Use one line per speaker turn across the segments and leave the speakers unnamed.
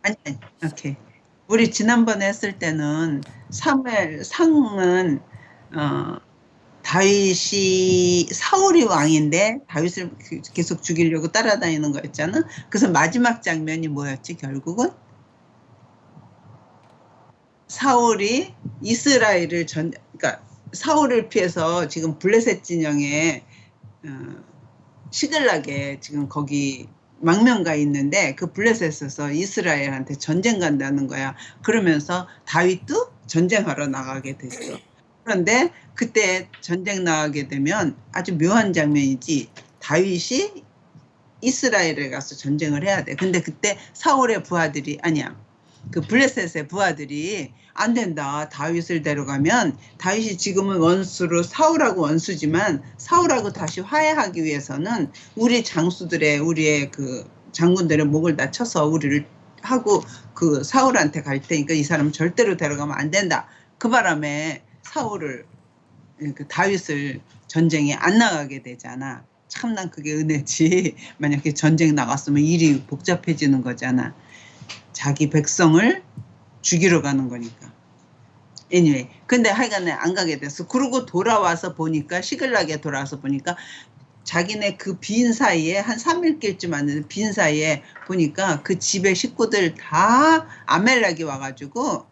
아니, 오케이. 우리 지난번에 했을 때는 사무엘 상은 어, 다윗이 사울이 왕인데 다윗을 계속 죽이려고 따라다니는 거였잖아. 그래서 마지막 장면이 뭐였지? 결국은 사울이 이스라엘을 그러니까 사울을 피해서 지금 블레셋 진영에 어, 시들락에 지금 거기 망명가 있는데 그 블레셋에서 이스라엘한테 전쟁 간다는 거야. 그러면서 다윗도 전쟁하러 나가게 됐어. 그런데 그때 전쟁 나가게 되면 아주 묘한 장면이지. 다윗이 이스라엘에 가서 전쟁을 해야 돼. 근데 그때 사울의 부하들이 아니야. 그 블레셋의 부하들이 안 된다. 다윗을 데려가면 다윗이 지금은 원수로 사울하고 원수지만 사울하고 다시 화해하기 위해서는 우리 장수들의 우리의 그 장군들의 목을 다쳐서 우리를 하고 그 사울한테 갈 테니까 이 사람 절대로 데려가면 안 된다. 그 바람에 사울을 그 다윗을 전쟁에 안 나가게 되잖아. 참 난 그게 은혜지. 만약에 전쟁 나갔으면 일이 복잡해지는 거잖아. 자기 백성을 죽이러 가는 거니까. anyway. 근데 하여간에 안 가게 됐어. 그러고 돌아와서 보니까 시글락에 돌아와서 보니까 자기네 그 빈 사이에 한 3일길쯤 왔는데 빈 사이에 보니까 그 집의 식구들 다 아멜렉이 와가지고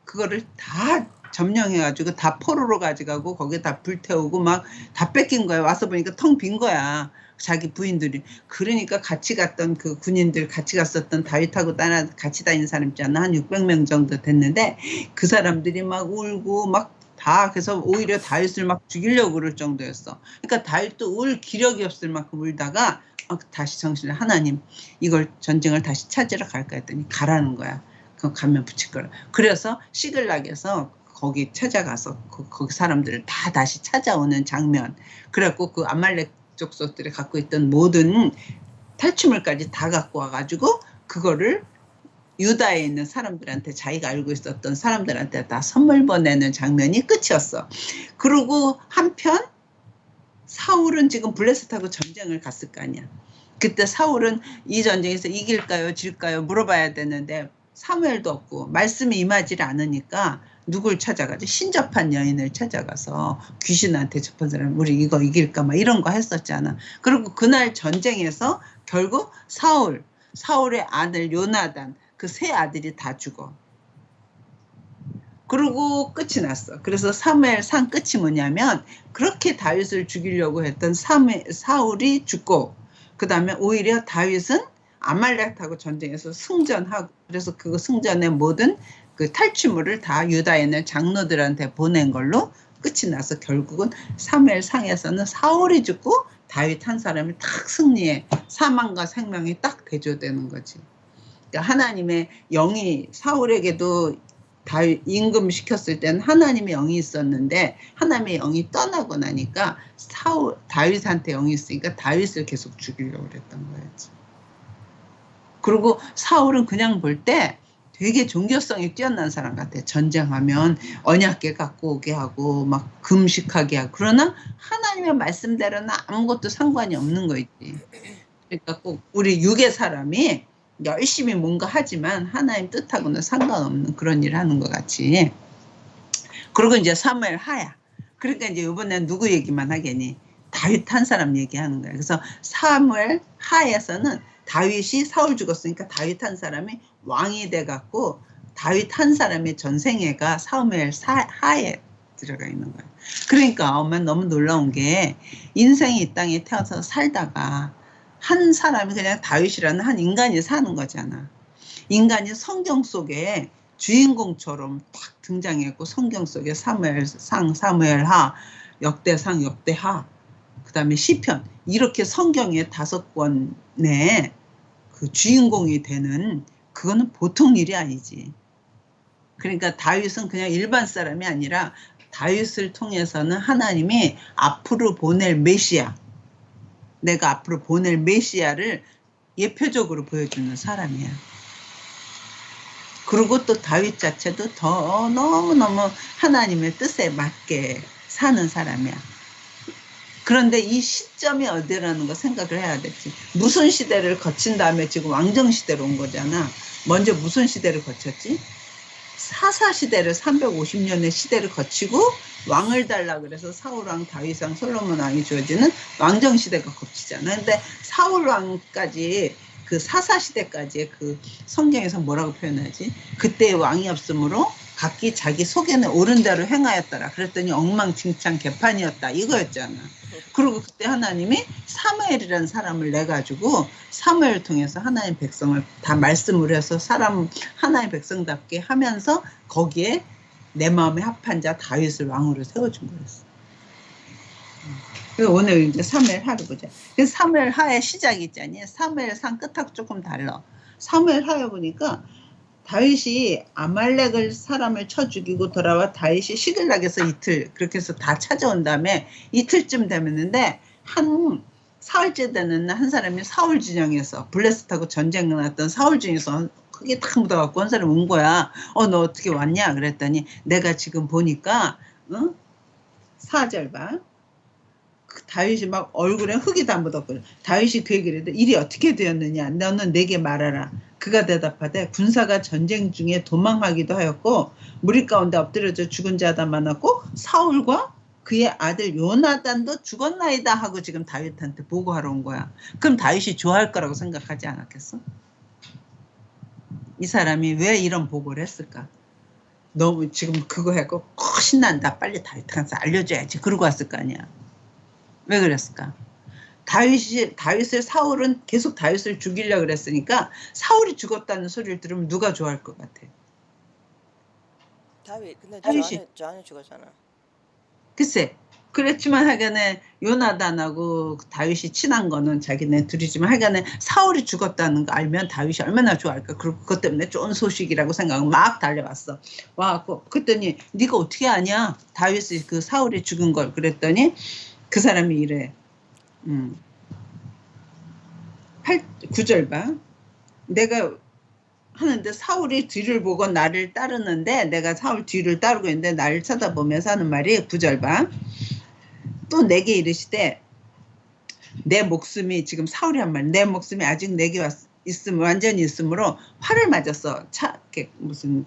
그거를 다 점령해가지고 다 포로로 가져가고 거기에 다 불태우고 막 다 뺏긴 거야. 와서 보니까 텅 빈 거야. 자기 부인들이. 그러니까 같이 갔던 그 군인들 같이 갔었던 다윗하고 같이 다니는 사람 있잖아. 한 600명 정도 됐는데 그 사람들이 막 울고 막 다 그래서 오히려 다윗을 막 죽이려고 그럴 정도였어. 그러니까 다윗도 울 기력이 없을 만큼 울다가 다시 정신을 하나님 이걸 전쟁을 다시 찾으러 갈까 했더니 가라는 거야. 그 가면 붙일 거라. 그래서 시글락에서 거기 찾아가서 거기 사람들을 다 다시 찾아오는 장면. 그래갖고 그 아말렉 족속들이 갖고 있던 모든 탈취물까지 다 갖고 와가지고 그거를 유다에 있는 사람들한테 자기가 알고 있었던 사람들한테 다 선물 보내는 장면이 끝이었어. 그리고 한편 사울은 지금 블레셋하고 전쟁을 갔을 거 아니야. 그때 사울은 이 전쟁에서 이길까요 질까요 물어봐야 되는데 사무엘도 없고 말씀이 임하지 않으니까 누굴 찾아가지? 신접한 여인을 찾아가서 귀신한테 접한 사람 우리 이거 이길까 막 이런 거 했었잖아. 그리고 그날 전쟁에서 결국 사울의 아들 요나단 그 세 아들이 다 죽어. 그리고 끝이 났어. 그래서 사무엘상 끝이 뭐냐면 그렇게 다윗을 죽이려고 했던 사울이 죽고 그 다음에 오히려 다윗은 아말렉하고 전쟁에서 승전하고 그래서 그 승전의 모든 그 탈취물을 다 유다에 있는 장로들한테 보낸 걸로 끝이 나서 결국은 사무엘상에서는 사울이 죽고 다윗 한 사람이 딱 승리해. 사망과 생명이 딱 대조되는 거지. 그러니까 하나님의 영이 사울에게도 임금 시켰을 때는 하나님의 영이 있었는데 하나님의 영이 떠나고 나니까 다윗한테 영이 있으니까 다윗을 계속 죽이려고 그랬던 거였지. 그리고 사울은 그냥 볼 때 되게 종교성이 뛰어난 사람 같아. 전쟁하면 언약궤 갖고 오게 하고 막 금식하게 하고 그러나 하나님의 말씀대로는 아무것도 상관이 없는 거 있지. 그러니까 꼭 우리 육의 사람이 열심히 뭔가 하지만 하나님 뜻하고는 상관없는 그런 일을 하는 것 같이. 그리고 이제 사무엘 하야. 그러니까 이제 이번엔 누구 얘기만 하겠니? 다윗 한 사람 얘기하는 거야. 그래서 사무엘 하에서는 다윗이 사울 죽었으니까 다윗 한 사람이 왕이 돼갖고 다윗 한 사람의 전생애가 사무엘 하에 들어가 있는 거야. 그러니까 엄마 너무 놀라운 게 인생이 이 땅에 태어나서 살다가 한 사람이 그냥 다윗이라는 한 인간이 사는 거잖아. 인간이 성경 속에 주인공처럼 딱 등장했고 성경 속에 사무엘상, 사무엘하, 역대상, 역대하, 그 다음에 시편 이렇게 성경의 5권의 그 주인공이 되는 그거는 보통 일이 아니지. 그러니까 다윗은 그냥 일반 사람이 아니라 다윗을 통해서는 하나님이 앞으로 보낼 메시아 내가 앞으로 보낼 메시아를 예표적으로 보여주는 사람이야. 그리고 또 다윗 자체도 더 너무너무 하나님의 뜻에 맞게 사는 사람이야. 그런데 이 시점이 어디라는 거 생각을 해야 되지. 무슨 시대를 거친 다음에 지금 왕정시대로 온 거잖아. 먼저 무슨 시대를 거쳤지? 사사 시대를 350년의 시대를 거치고 왕을 달라 그래서 사울 왕, 다윗 왕, 솔로몬 왕이 주어지는 왕정 시대가 거치잖아. 근데 사울 왕까지 그 사사 시대까지 그 성경에서 뭐라고 표현하지? 그때 왕이 없으므로 각기 자기 속에는 옳은 대로 행하였더라. 그랬더니 엉망진창 개판이었다. 이거였잖아. 그리고 그때 하나님이 사무엘이라는 사람을 내가지고 사무엘을 통해서 하나님 백성을 다 말씀을 해서 사람 하나님 백성답게 하면서 거기에 내 마음에 합한 자 다윗을 왕으로 세워준 거였어. 그래서 오늘 이제 사무엘 하를 보자. 그래서 사무엘 하의 시작이 있잖니. 사무엘 상 끝하고 조금 달라. 사무엘 하에 보니까 다윗이 아말렉을 사람을 쳐 죽이고 돌아와 다윗이 시글락에서 이틀 그렇게 해서 다 찾아온 다음에 이틀쯤 되었는데 한 사흘째 되는 한 사람이 사울 진영에서 블레셋하고 전쟁을 났던 사울 진영에서 크게 탁 묻어갖고 한 사람 온 거야. 너 어떻게 왔냐? 그랬더니 내가 지금 보니까 4절 봐. 다윗이 막 얼굴에 흙이 다 묻었거든. 다윗이 그 얘기를 했는데 일이 어떻게 되었느냐? 너는 내게 말하라. 그가 대답하되 군사가 전쟁 중에 도망하기도 하였고 무리 가운데 엎드려져 죽은 자다 많았고 사울과 그의 아들 요나단도 죽었나이다 하고 지금 다윗한테 보고하러 온 거야. 그럼 다윗이 좋아할 거라고 생각하지 않았겠어? 이 사람이 왜 이런 보고를 했을까? 너무 지금 그거 해고 신난다. 빨리 다윗한테 알려줘야지. 그러고 왔을 거 아니야. 왜 그랬을까? 다윗을 사울은 계속 다윗을 죽이려고 그랬으니까 사울이 죽었다는 소리를 들으면 누가 좋아할 것 같아?
근데
다윗이
저 안에 죽었잖아.
글쎄 그랬지만 하여간에 요나단하고 다윗이 친한 거는 자기네 둘이지만 하여간에 사울이 죽었다는 거 알면 다윗이 얼마나 좋아할까. 그리고 그것 때문에 좋은 소식이라고 생각하고 막 달려왔어. 와갖고 그랬더니 네가 어떻게 아냐? 다윗이 그 사울이 죽은 걸. 그랬더니 그 사람이 이래. 9절 봐. 내가 하는데 사울이 뒤를 보고 나를 따르는데 내가 사울 뒤를 따르고 있는데 나를 쳐다보면서 하는 말이 9절 봐. 또 내게 이르시되 내 목숨이 지금 사울이 한 말. 내 목숨이 아직 내게 완전히 있으므로 활을 맞았어. 무슨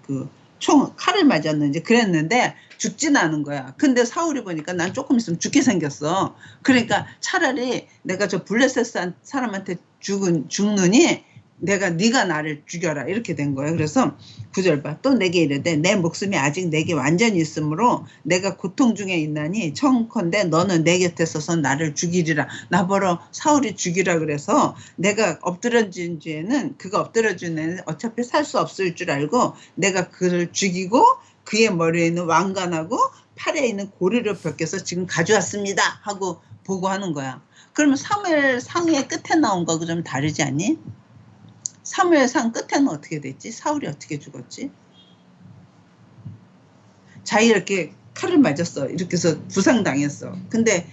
총 칼을 맞았는지 그랬는데 죽지는 않은 거야. 근데 사울이 보니까 난 조금 있으면 죽게 생겼어. 그러니까 차라리 내가 저 블레셋 사람한테 죽느니 네가 나를 죽여라 이렇게 된 거예요. 그래서 9절 봐. 또 내게 이르되 내 목숨이 아직 내게 완전히 있으므로 내가 고통 중에 있나니 청컨대 너는 내 곁에 서서 나를 죽이리라. 나보러 사울이 죽이라 그래서 내가 엎드러진 뒤에는 그가 엎드러진 애는 어차피 살 수 없을 줄 알고 내가 그를 죽이고 그의 머리에 있는 왕관하고 팔에 있는 고리를 벗겨서 지금 가져왔습니다 하고 보고하는 거야. 그러면 사무엘 상의 끝에 나온 거하고 좀 다르지 않니? 사무엘 상 끝에는 어떻게 됐지? 사울이 어떻게 죽었지? 자기 이렇게 칼을 맞았어. 이렇게 해서 부상당했어. 근데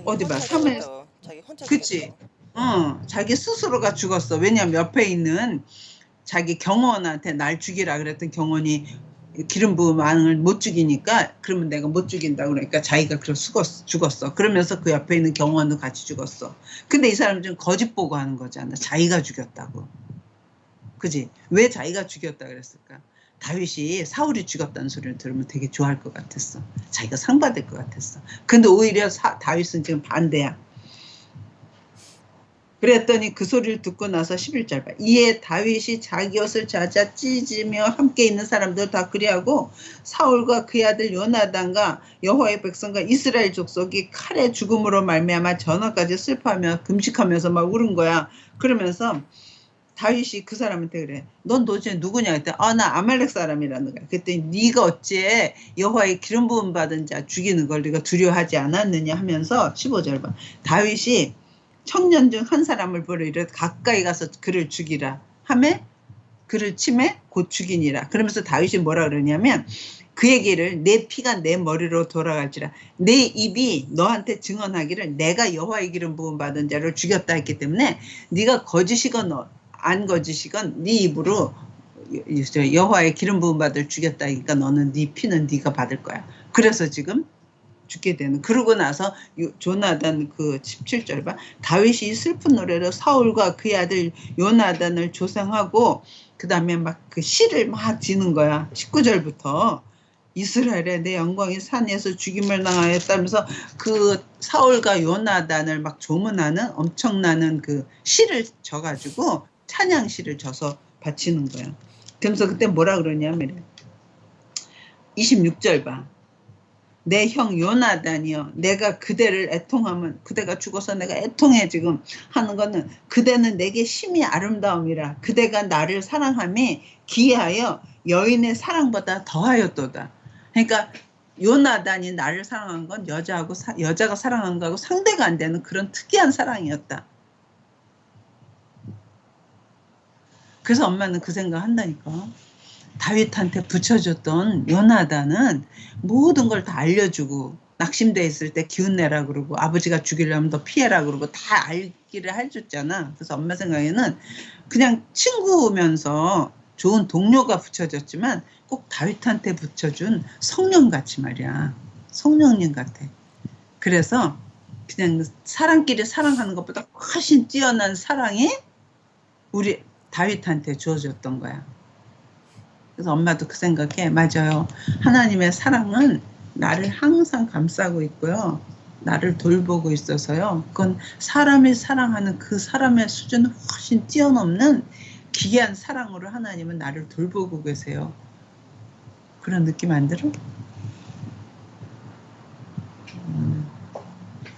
어디 봐. 사무엘
자기 혼자
그치?
죽었어.
자기 스스로가 죽었어. 왜냐면 옆에 있는 자기 경호원한테 날 죽이라 그랬던 경호원이 기름 부은 왕을 못 죽이니까 그러면 내가 못 죽인다 그러니까 자기가 죽었어. 그러면서 그 옆에 있는 경호원도 같이 죽었어. 근데 이 사람은 좀 거짓 보고하는 거잖아. 자기가 죽였다고. 그지? 왜 자기가 죽였다 그랬을까? 다윗이 사울이 죽였다는 소리를 들으면 되게 좋아할 것 같았어. 자기가 상 받을 것 같았어. 근데 오히려 다윗은 지금 반대야. 그랬더니 그 소리를 듣고 나서 11절 봐. 이에 다윗이 자기 옷을 자자 찢으며 함께 있는 사람들 다 그리하고 사울과 그의 아들 요나단과 여호와의 백성과 이스라엘 족속이 칼의 죽음으로 말미암아 전화까지 슬퍼하며 금식하면서 막 울은 거야. 그러면서 다윗이 그 사람한테 그래. 넌 도대체 누구냐 했더니 나 아말렉 사람이라는 거야. 그랬더니 네가 어찌 여호와의 기름 부음 받은 자 죽이는 걸 네가 두려워하지 않았느냐 하면서 15절 봐. 다윗이 청년 중 한 사람을 보러 이르되 가까이 가서 그를 죽이라 하매 그를 치매 곧 죽이니라. 그러면서 다윗이 뭐라 그러냐면 그 얘기를 내 피가 내 머리로 돌아갈지라 내 입이 너한테 증언하기를 내가 여호와의 기름 부음 받은 자를 죽였다 했기 때문에 네가 거짓이건 안 거짓이건 네 입으로 여호와의 기름 부음 받을 죽였다 하니까 너는 네 피는 네가 받을 거야. 그래서 지금 죽게 되는. 그러고 나서 조나단 그 17절 봐. 다윗이 슬픈 노래로 사울과 그의 아들 요나단을 조상하고 그 다음에 막 그 시를 막 지는 거야. 19절부터. 이스라엘의 내 영광이 산에서 죽임을 당하였다면서 그 사울과 요나단을 막 조문하는 엄청나는 그 시를 져가지고 찬양시를 져서 바치는 거야. 그러면서 그때 뭐라 그러냐면 26절 봐. 내 형 요나단이여 내가 그대를 애통하면 그대가 죽어서 내가 애통해 지금 하는 거는 그대는 내게 심히 아름다움이라 그대가 나를 사랑함이 기하여 여인의 사랑보다 더하였도다. 그러니까 요나단이 나를 사랑한 건 여자가 사랑한 거하고 상대가 안 되는 그런 특이한 사랑이었다. 그래서 엄마는 그 생각 한다니까. 다윗한테 붙여줬던 요나단은 모든 걸 다 알려주고 낙심돼 있을 때 기운 내라 그러고 아버지가 죽이려면 너 피해라 그러고 다 알기를 해줬잖아. 그래서 엄마 생각에는 그냥 친구면서 좋은 동료가 붙여줬지만 꼭 다윗한테 붙여준 성령같이 말이야. 성령님 같아. 그래서 그냥 사람끼리 사랑하는 것보다 훨씬 뛰어난 사랑이 우리 다윗한테 주어졌던 거야. 그래서 엄마도 그 생각해. 맞아요. 하나님의 사랑은 나를 항상 감싸고 있고요. 나를 돌보고 있어서요. 그건 사람이 사랑하는 그 사람의 수준을 훨씬 뛰어넘는 귀한 사랑으로 하나님은 나를 돌보고 계세요. 그런 느낌 안 들어?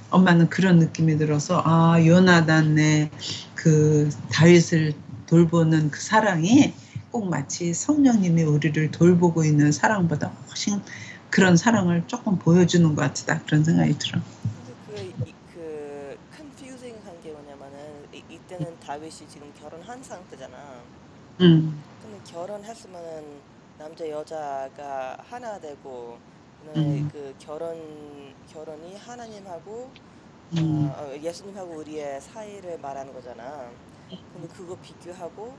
엄마는 그런 느낌이 들어서 아 요나단의 그 다윗을 돌보는 그 사랑이 꼭 마치 성령님이 우리를 돌보고 있는 사랑보다 훨씬 그런 사랑을 조금 보여주는 것 같다. 그런 생각이 들어.
근데 그 컨퓨징한 게 뭐냐면은 이때는 다윗이 지금 결혼한 상태잖아. 근데 결혼했으면은 남자 여자가 하나 되고 그 결혼이 하나님하고 예수님하고 우리의 사이를 말하는 거잖아. 근데 그거 비교하고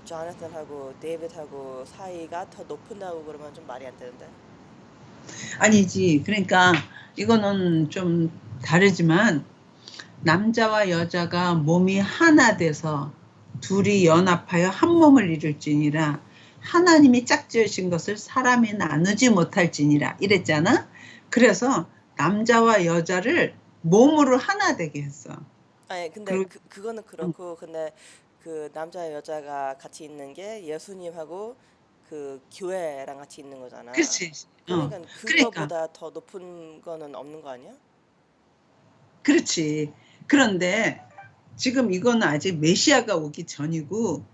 조나단하고 데이빗하고 사이가 더 높은다고 그러면 좀 말이 안 되는데.
아니지. 그러니까 이거는 좀 다르지만 남자와 여자가 몸이 하나 돼서 둘이 연합하여 한 몸을 이룰지니라 하나님이 짝지으신 것을 사람이 나누지 못할지니라 이랬잖아. 그래서 남자와 여자를 몸으로 하나 되게 했어.
아니 근데 그거는 그렇고 근데 그 남자 여자가 같이 있는 게 예수님하고 그 교회랑 같이 있는 거잖아.
그렇지.
그러니까
그러니까
그거보다 더 높은 거는 없는 거 아니야?
그렇지. 그런데 지금 이거는 아직 메시아가 오기 전이고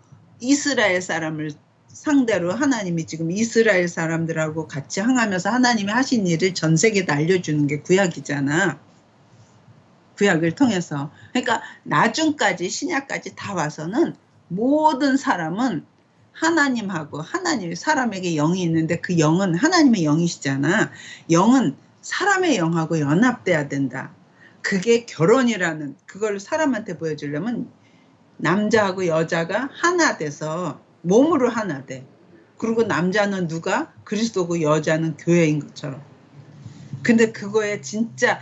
이스라엘 사람을 상대로 하나님이 지금 이스라엘 사람들하고 같이 항하면서 하나님이 하신 일을 전 세계에 알려주는 게 구약이잖아. 구약을 통해서. 그러니까 나중까지 신약까지 다 와서는 모든 사람은 하나님하고 하나님이 사람에게 영이 있는데 그 영은 하나님의 영이시잖아. 영은 사람의 영하고 연합돼야 된다. 그게 결혼이라는 그걸 사람한테 보여주려면 남자하고 여자가 하나 돼서 몸으로 하나 돼. 그리고 남자는 누가? 그리스도고 여자는 교회인 것처럼. 근데 그거에 진짜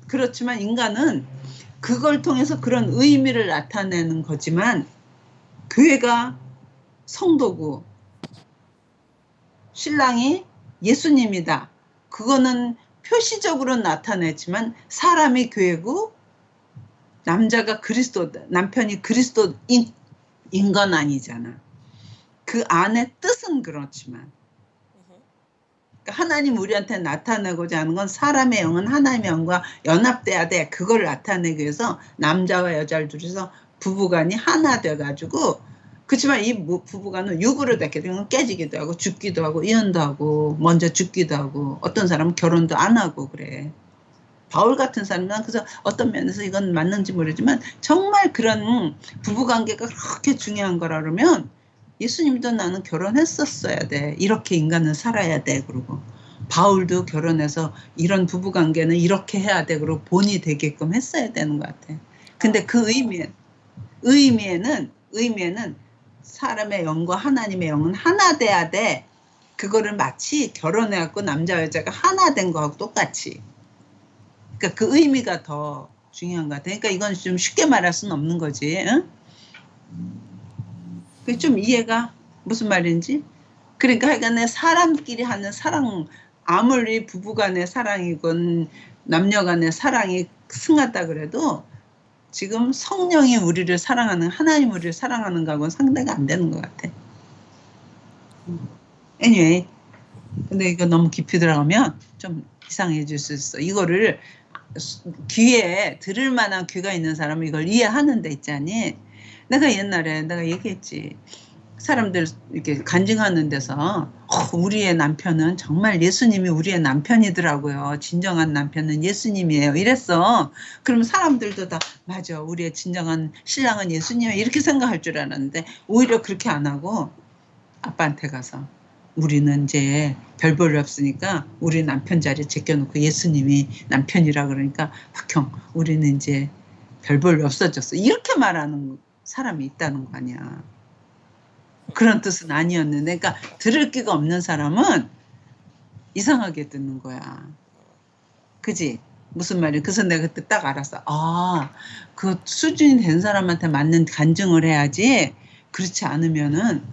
그렇지만 인간은 그걸 통해서 그런 의미를 나타내는 거지만 교회가 성도고 신랑이 예수님이다. 그거는 표시적으로 나타내지만 사람이 교회고 남자가 남편이 그리스도인 건 아니잖아. 그 안에 뜻은 그렇지만 그러니까 하나님 우리한테 나타내고자 하는 건 사람의 영은 하나님의 영과 연합돼야 돼. 그걸 나타내기 위해서 남자와 여자를 둘이서 부부간이 하나 돼가지고 그렇지만 이 부부간은 육으로 됐기 때문에 깨지기도 하고 죽기도 하고 이혼도 하고 먼저 죽기도 하고 어떤 사람은 결혼도 안 하고 그래. 바울 같은 사람은 그래서 어떤 면에서 이건 맞는지 모르지만 정말 그런 부부관계가 그렇게 중요한 거라 그러면 예수님도 나는 결혼했었어야 돼. 이렇게 인간은 살아야 돼. 그러고 바울도 결혼해서 이런 부부관계는 이렇게 해야 돼. 그러고 본이 되게끔 했어야 되는 것 같아. 근데 그 의미에는 사람의 영과 하나님의 영은 하나 돼야 돼. 그거를 마치 결혼해갖고 남자 여자가 하나 된 거하고 똑같이. 그러니까 그 의미가 더 중요한 것 같아. 그러니까 이건 좀 쉽게 말할 수는 없는 거지. 응? 그게 좀 이해가 무슨 말인지? 그러니까 하여간에 사람끼리 하는 사랑, 아무리 부부간의 사랑이건 남녀간의 사랑이 승하다 그래도 지금 성령이 우리를 사랑하는, 하나님 우리를 사랑하는 거하고는 상대가 안 되는 것 같아. anyway, 근데 이거 너무 깊이 들어가면 좀 이상해질 수 있어. 이거를 귀에 들을 만한 귀가 있는 사람은 이걸 이해하는 데 있잖니. 내가 옛날에 내가 얘기했지. 사람들 이렇게 간증하는 데서 우리의 남편은 정말 예수님이 우리의 남편이더라고요. 진정한 남편은 예수님이에요. 이랬어. 그럼 사람들도 다 맞아. 우리의 진정한 신랑은 예수님이에요. 이렇게 생각할 줄 알았는데 오히려 그렇게 안 하고 아빠한테 가서 우리는 이제 별 볼 일 없으니까 우리 남편 자리 제껴놓고 예수님이 남편이라 그러니까 박형 우리는 이제 별 볼 일 없어졌어. 이렇게 말하는 사람이 있다는 거 아니야. 그런 뜻은 아니었는데, 그러니까 들을 끼가 없는 사람은 이상하게 듣는 거야. 그지? 무슨 말이야? 그래서 내가 그때 딱 알았어. 아, 그 수준이 된 사람한테 맞는 간증을 해야지. 그렇지 않으면은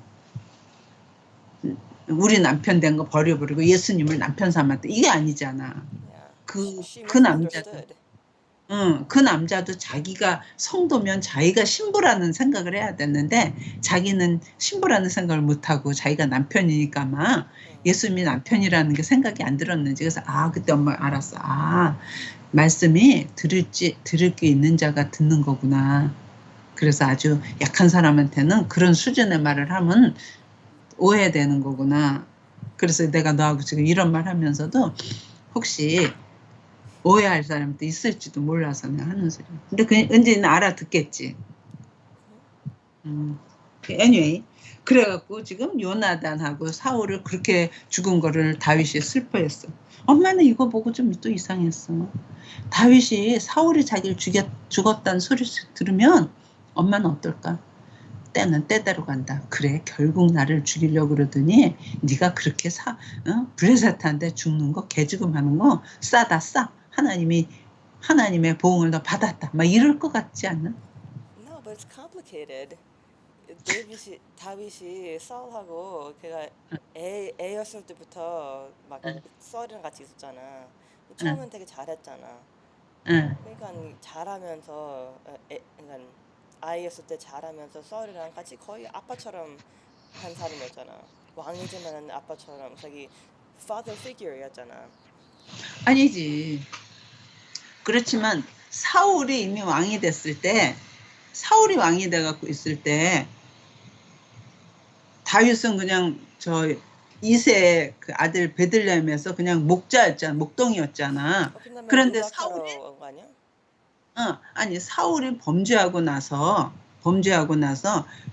우리 남편 된 거 버려버리고 예수님을 남편 삼았다. 이게 아니잖아. 그 남자도. 응, 그 남자도 자기가 성도면 자기가 신부라는 생각을 해야 됐는데 자기는 신부라는 생각을 못하고 자기가 남편이니까 막 예수님이 남편이라는 게 생각이 안 들었는지. 그래서 그때 엄마 알았어. 말씀이 들을 게 있는 자가 듣는 거구나. 그래서 아주 약한 사람한테는 그런 수준의 말을 하면 오해되는 거구나. 그래서 내가 너하고 지금 이런 말 하면서도 혹시 오해할 사람도 있을지도 몰라서 내가 하는 소리. 근데 은지는 알아듣겠지. anyway, 그래갖고 지금 요나단하고 사울을 그렇게 죽은 거를 다윗이 슬퍼했어. 엄마는 이거 보고 좀 또 이상했어. 다윗이 사울이 자기를 죽었다는 소리 들으면 엄마는 어떨까? 때는 때대로 간다. 그래, 결국 나를 죽이려고 그러더니 네가 그렇게 블레셋한테 죽는 거, 개죽음하는 거 싸다 싸. 하나님의 보응을 너 받았다. 막 이럴 것 같지 않나?
No, but it's complicated. 다윗이 사울하고 걔가 애였을 때부터 막 사울이랑 같이 있었잖아. 처음엔 되게 잘했잖아. 그러니까 잘하면서 그러니까 아이였을 때 잘하면서 사울이랑 같이 거의 아빠처럼 한 사람이었잖아. 왕이지만 아빠처럼 자기 father figure였잖아.
아니지. 그렇지만 사울이 이미 왕이 됐을 때, 사울이 왕이 돼갖고 있을 때 다윗은 그냥 저 이세 그 아들 베들레헴에서 그냥 목자였잖아. 목동이었잖아. 그런데 사울이 사울이 범죄하고 나서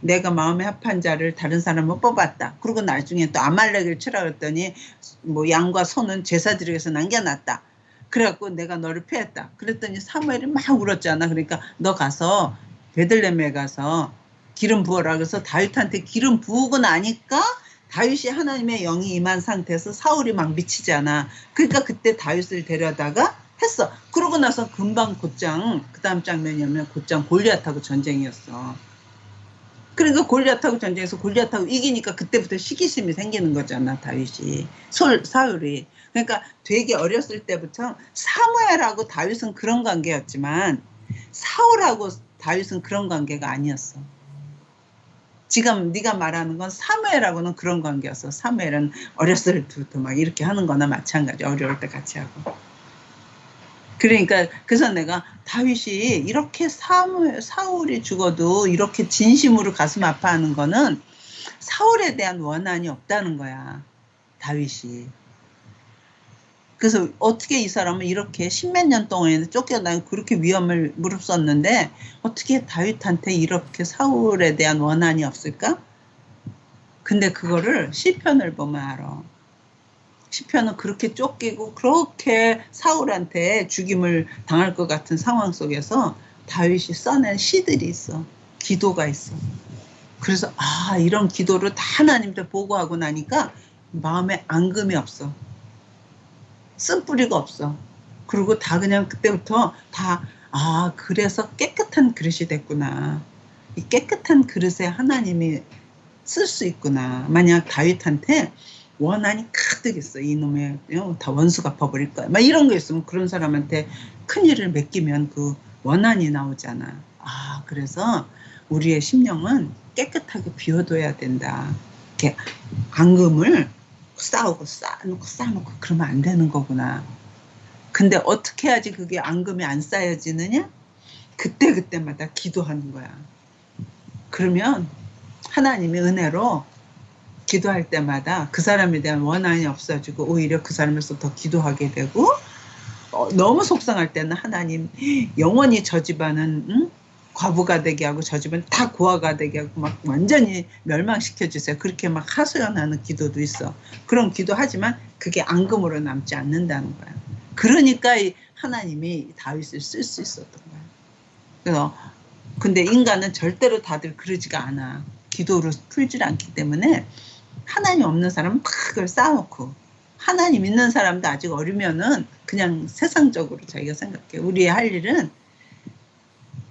내가 마음에 합한 자를 다른 사람을 뽑았다. 그리고 나중에 또 아말렉을 치라 그랬더니 뭐 양과 소는 제사 드리기 위해서 남겨놨다. 그래갖고 내가 너를 피했다. 그랬더니 사무엘이 막 울었잖아. 그러니까 너 가서 베들레헴에 가서 기름 부어라. 그래서 다윗한테 기름 부으고 나니까 다윗이 하나님의 영이 임한 상태에서 사울이 막 미치잖아. 그러니까 그때 다윗을 데려다가 했어. 그러고 나서 금방 곧장 그 다음 장면이면 곧장 골리앗하고 전쟁이었어. 그러니까 골리앗하고 전쟁에서 골리앗하고 이기니까 그때부터 시기심이 생기는 거잖아. 다윗이. 사울이. 그러니까 되게 어렸을 때부터 사무엘하고 다윗은 그런 관계였지만 사울하고 다윗은 그런 관계가 아니었어. 지금 네가 말하는 건 사무엘하고는 그런 관계였어. 사무엘은 어렸을 때부터 막 이렇게 하는 거나 마찬가지. 어려울 때 같이 하고. 그러니까 그래서 내가 다윗이 이렇게 사울이 죽어도 이렇게 진심으로 가슴 아파하는 거는 사울에 대한 원한이 없다는 거야. 다윗이. 그래서 어떻게 이 사람은 이렇게 십몇 년 동안 쫓겨나고 그렇게 위험을 무릅썼는데 어떻게 다윗한테 이렇게 사울에 대한 원한이 없을까? 근데 그거를 시편을 보면 알아. 시편은 그렇게 쫓기고 그렇게 사울한테 죽임을 당할 것 같은 상황 속에서 다윗이 써낸 시들이 있어. 기도가 있어. 그래서 이런 기도를 다 하나님한테 보고하고 나니까 마음에 앙금이 없어. 쓴뿌리가 없어. 그리고 다 그냥 그때부터 다 그래서 깨끗한 그릇이 됐구나. 이 깨끗한 그릇에 하나님이 쓸 수 있구나. 만약 다윗한테 원한이 가득 있어. 이놈의 다 원수 갚아버릴 거야. 막 이런 거 있으면 그런 사람한테 큰일을 맡기면 그 원한이 나오잖아. 아, 그래서 우리의 심령은 깨끗하게 비워둬야 된다. 이렇게 앙금을 쌓고 그러면 안 되는 거구나. 근데 어떻게 해야지 그게 앙금이 안 쌓여지느냐? 그때마다 기도하는 거야. 그러면 하나님의 은혜로 기도할 때마다 그 사람에 대한 원한이 없어지고 오히려 그 사람에서 더 기도하게 되고, 너무 속상할 때는 하나님 영원히 저 집안은 과부가 되게 하고 저 집은 다 고아가 되게 하고 막 완전히 멸망시켜 주세요. 그렇게 막 하소연하는 기도도 있어. 그런 기도하지만 그게 앙금으로 남지 않는다는 거야. 그러니까 하나님이 다윗을 쓸 수 있었던 거야. 그래서 근데 인간은 절대로 다들 그러지가 않아. 기도로 풀질 않기 때문에 하나님 없는 사람은 막 그걸 쌓아놓고, 하나님 있는 사람도 아직 어리면은 그냥 세상적으로 자기가 생각해. 우리의 할 일은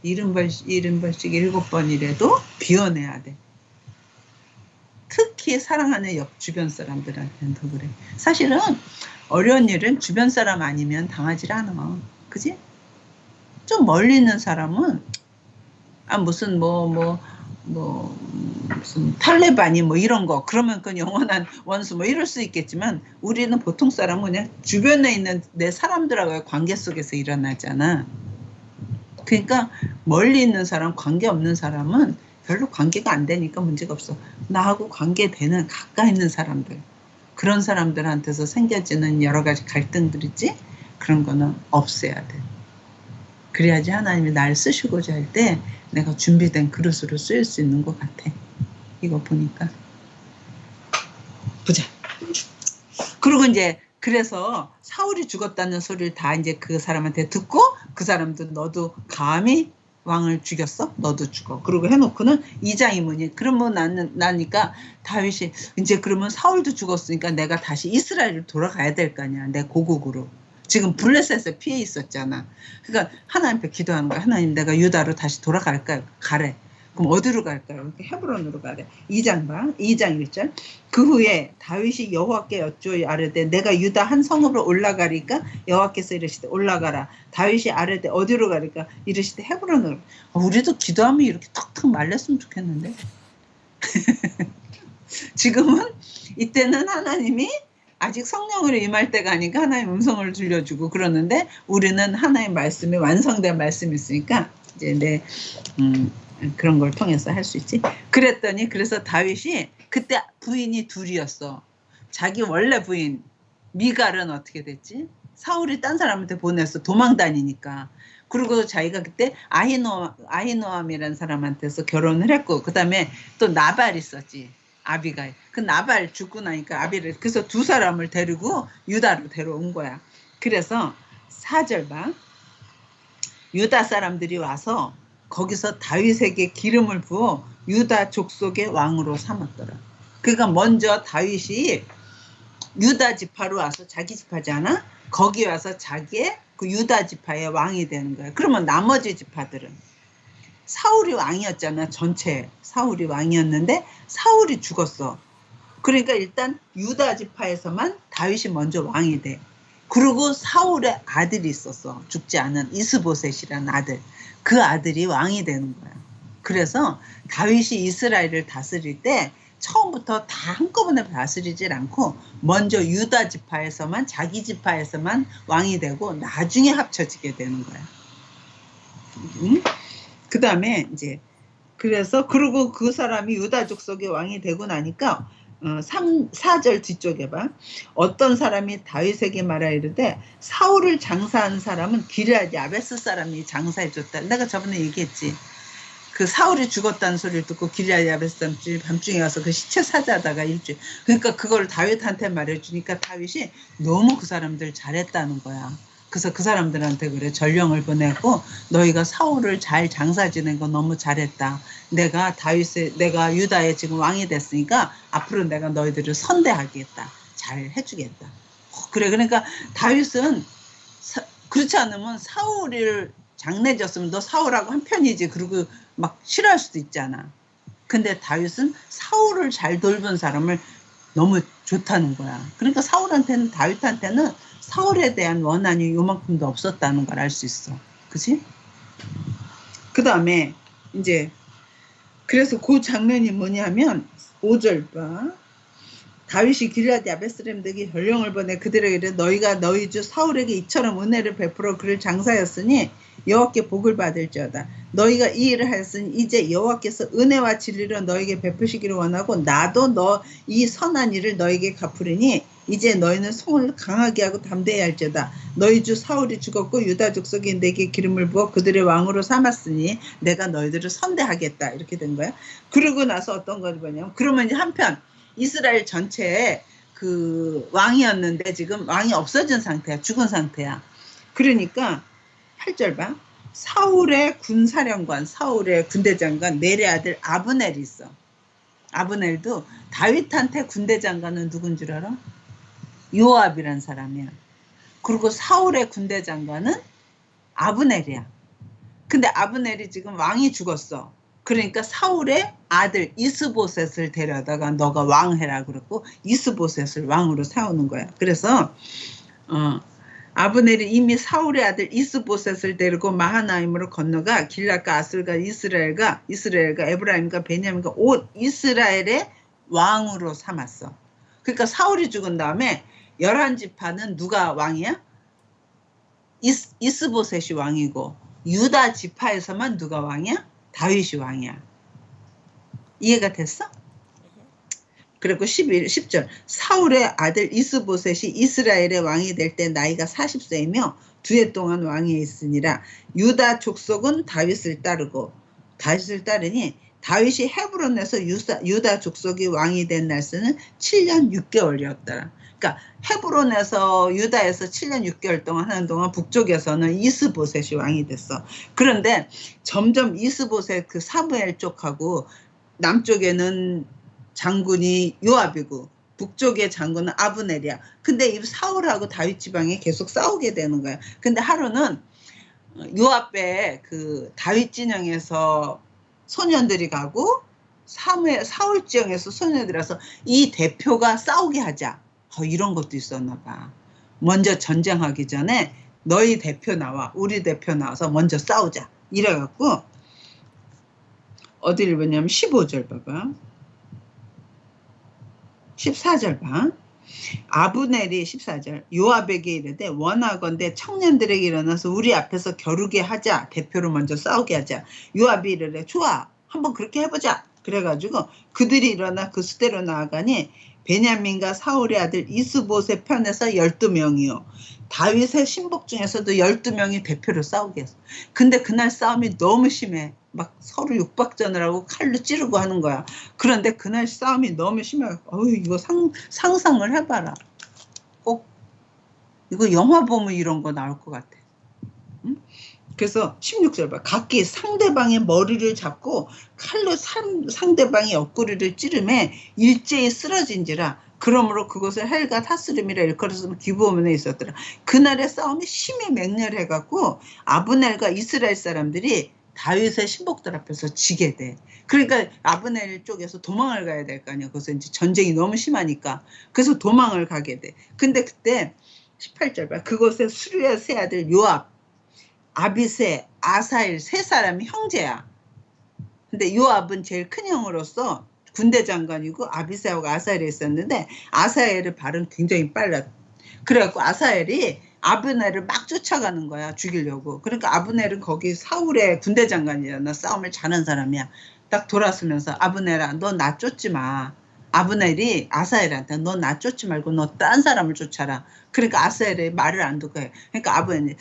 70번씩 7번이라도 비워내야 돼. 특히 사랑하는 옆 주변 사람들한테는 더 그래. 사실은 어려운 일은 주변 사람 아니면 당하지 않아. 그지? 좀 멀리 있는 사람은 무슨 무슨 탈레반이 뭐 이런 거 그러면 그 영원한 원수 뭐 이럴 수 있겠지만, 우리는 보통 사람은 그냥 주변에 있는 내 사람들하고의 관계 속에서 일어나잖아. 그러니까 멀리 있는 사람, 관계 없는 사람은 별로 관계가 안 되니까 문제가 없어. 나하고 관계되는 가까이 있는 사람들, 그런 사람들한테서 생겨지는 여러 가지 갈등들이지, 그런 거는 없애야 돼. 그래야지 하나님이 날 쓰시고자 할 때 내가 준비된 그릇으로 쓰일 수 있는 것 같아. 이거 보니까. 보자. 그리고 이제 그래서 사울이 죽었다는 소리를 다 이제 그 사람한테 듣고, 그 사람도 너도 감히 왕을 죽였어? 너도 죽어. 그리고 해놓고는 2장이 뭐니? 그러면 나니까 다윗이 이제 그러면 사울도 죽었으니까 내가 다시 이스라엘을 돌아가야 될 거 아니야. 내 고국으로. 지금 블레셋에 피해 있었잖아. 그러니까 하나님 앞에 기도하는 거야. 하나님, 내가 유다로 다시 돌아갈까요? 가래. 그럼 어디로 갈까요? 헤브론으로 가래. 2장 봐. 2장 1절. 그 후에 다윗이 여호와께 여쭈어 아뢰되 내가 유다 한 성읍으로 올라가리까? 여호와께서 이르시되 올라가라. 다윗이 아뢰되 어디로 가리까? 이르시되 헤브론으로. 우리도 기도하면 이렇게 턱턱 말렸으면 좋겠는데. 지금은 이때는 하나님이 아직 성령으로 임할 때가 아니까 하나님 음성을 들려주고 그러는데, 우리는 하나님 말씀이 완성된 말씀이 있으니까 이제 그런 걸 통해서 할 수 있지. 그랬더니 그래서 다윗이 그때 부인이 둘이었어. 자기 원래 부인 미갈은 어떻게 됐지? 사울이 딴 사람한테 보냈어. 도망 다니니까. 그리고 자기가 그때 아히노암이라는 사람한테서 결혼을 했고, 그 다음에 또 나발 있었지. 아비가일. 그 나발 죽고 나니까 아비를, 그래서 두 사람을 데리고 유다로 데려온 거야. 그래서 4절 봐. 유다 사람들이 와서 거기서 다윗에게 기름을 부어 유다 족속의 왕으로 삼았더라. 그러니까 먼저 다윗이 유다 지파로 와서, 자기 지파잖아. 거기 와서 자기의 그 유다 지파의 왕이 되는 거야. 그러면 나머지 지파들은 사울이 왕이었잖아. 전체 사울이 왕이었는데 사울이 죽었어. 그러니까 일단 유다 지파에서만 다윗이 먼저 왕이 돼. 그리고 사울의 아들이 있었어. 죽지 않은 이스보셋이라는 아들. 그 아들이 왕이 되는 거야. 그래서 다윗이 이스라엘을 다스릴 때 처음부터 다 한꺼번에 다스리질 않고 먼저 유다 지파에서만, 자기 지파에서만 왕이 되고 나중에 합쳐지게 되는 거야. 그 다음에 이제 그래서 그리고 그 사람이 유다 족속의 왕이 되고 나니까 4절 뒤쪽에 봐. 어떤 사람이 다윗에게 말하 이르되 사울을 장사한 사람은 기럇 야베스 사람이 장사해줬다. 내가 저번에 얘기했지. 그 사울이 죽었다는 소리를 듣고 기럇 야베스 사람들이 밤중에 와서 그 시체 사자다가 일주일. 그러니까 그걸 다윗한테 말해주니까 다윗이 너무 그 사람들 잘했다는 거야. 그래서 그 사람들한테 그래, 전령을 보내고 너희가 사울을 잘 장사 지낸 거 너무 잘했다. 내가 유다에 지금 왕이 됐으니까 앞으로 내가 너희들을 선대하겠다. 잘 해주겠다. 그래. 그러니까 다윗은 그렇지 않으면 사울을 장례졌으면 너 사울하고 한 편이지. 그리고 막 싫어할 수도 있잖아. 근데 다윗은 사울을 잘 돌본 사람을 너무 좋다는 거야. 그러니까 사울한테는, 다윗한테는 사울에 대한 원한이 요만큼도 없었다는 걸 알 수 있어. 그치? 그 다음에 이제 그래서 그 장면이 뭐냐면 5절 봐. 다윗이 길라디 아베스렘에게 전령을 보내 그들에게 이르되 너희가 너희 주 사울에게 이처럼 은혜를 베풀어 그를 장사였으니 여호와께 복을 받을지어다. 너희가 이 일을 하였으니 이제 여호와께서 은혜와 진리로 너에게 베푸시기를 원하고 나도 너 이 선한 일을 너에게 갚으리니 이제 너희는 손을 강하게 하고 담대히 할지어다. 너희 주 사울이 죽었고 유다 족속이 내게 기름을 부어 그들의 왕으로 삼았으니 내가 너희들을 선대하겠다. 이렇게 된 거야. 그러고 나서 어떤 걸 보냐면, 그러면 이제 한편 이스라엘 전체에 그 왕이었는데 지금 왕이 없어진 상태야. 죽은 상태야. 그러니까 8절 봐. 사울의 군사령관, 사울의 군대장관 넬의 아들 아브넬이 있어. 아브넬도 다윗한테 군대장관은 누군 줄 알아? 요압이란 사람이야. 그리고 사울의 군대장관은 아브넬이야. 근데 아브넬이 지금 왕이 죽었어. 그러니까 사울의 아들 이스보셋을 데려다가 너가 왕 해라 그랬고 이스보셋을 왕으로 세우는 거야. 그래서 아브넬이 이미 사울의 아들 이스보셋을 데리고 마하나임으로 건너가 길앗과 아슬과 이스라엘과 에브라임과 베냐민과 온 이스라엘의 왕으로 삼았어. 그러니까 사울이 죽은 다음에 11지파는 누가 왕이야? 이스보셋이 왕이고 유다 지파에서만 누가 왕이야? 다윗이 왕이야. 이해가 됐어? 그리고 10절 사울의 아들 이스보셋이 이스라엘의 왕이 될 때 나이가 40세이며 2해 동안 왕위에 있으니라. 유다 족속은 다윗을 따르니 다윗이 헤브론에서 유다 족속이 왕이 된 날수는 7년 6개월이었더라. 그러니까 헤브론에서 유다에서 7년 6개월 동안 하는 동안 북쪽에서는 이스보셋이 왕이 됐어. 그런데 점점 이스보셋 그 사무엘 쪽하고 남쪽에는 장군이 요압이고 북쪽의 장군은 아브넬이야. 근데 이 사울하고 다윗 지방에 계속 싸우게 되는 거야. 근데 하루는 요압의 그 다윗 진영에서 소년들이 가고 사울 지역에서 소년들이 와서 이 대표가 싸우게 하자. 이런 것도 있었나 봐. 먼저 전쟁하기 전에 너희 대표 나와, 우리 대표 나와서 먼저 싸우자. 이래갖고 어디를 보냐면 15절 봐봐. 14절 봐. 아브넬이 14절 요압에게 이르되 원하건대 청년들에게 일어나서 우리 앞에서 겨루게 하자. 대표로 먼저 싸우게 하자. 요압이 이르되 좋아, 한번 그렇게 해보자. 그래가지고 그들이 일어나 그 수대로 나아가니 베냐민과 사울의 아들 이스보셋 편에서 12명이요. 다윗의 신복 중에서도 12명이 대표로 싸우게 했어. 근데 그날 싸움이 너무 심해. 막 서로 육박전을 하고 칼로 찌르고 하는 거야. 그런데 그날 싸움이 너무 심해. 이거 상상을 해봐라. 꼭 이거 영화 보면 이런 거 나올 것 같아. 응? 그래서 16절 봐. 각기 상대방의 머리를 잡고 칼로 상대방의 옆구리를 찌르매 일제히 쓰러진지라. 그러므로 그곳을 헬갓 하스름이라 일컬어서 기브온에 있었더라. 그날의 싸움이 심히 맹렬해갖고 아브넬과 이스라엘 사람들이 다윗의 신복들 앞에서 지게 돼. 그러니까 아브넬 쪽에서 도망을 가야 될 거 아니야. 그래서 이제 전쟁이 너무 심하니까. 그래서 도망을 가게 돼. 근데 그때 18절 봐. 그곳에 수르의 세 아들 요압, 아비세, 아사일 세 사람이 형제야. 근데 요압은 제일 큰 형으로서 군대 장관이고 아비세하고 아사엘이 있었는데 아사엘의 발은 굉장히 빨라. 그래갖고 아사엘이 아브넬을 막 쫓아가는 거야. 죽이려고. 그러니까 아브넬은 거기 사울의 군대 장관이잖아. 싸움을 잘하는 사람이야. 딱 돌아서면서 아브넬아, 너 나 쫓지 마. 아브넬이 아사엘한테 너 나 쫓지 말고 너 딴 사람을 쫓아라. 그러니까 아사엘이 말을 안 듣고 해. 그러니까 아브넬이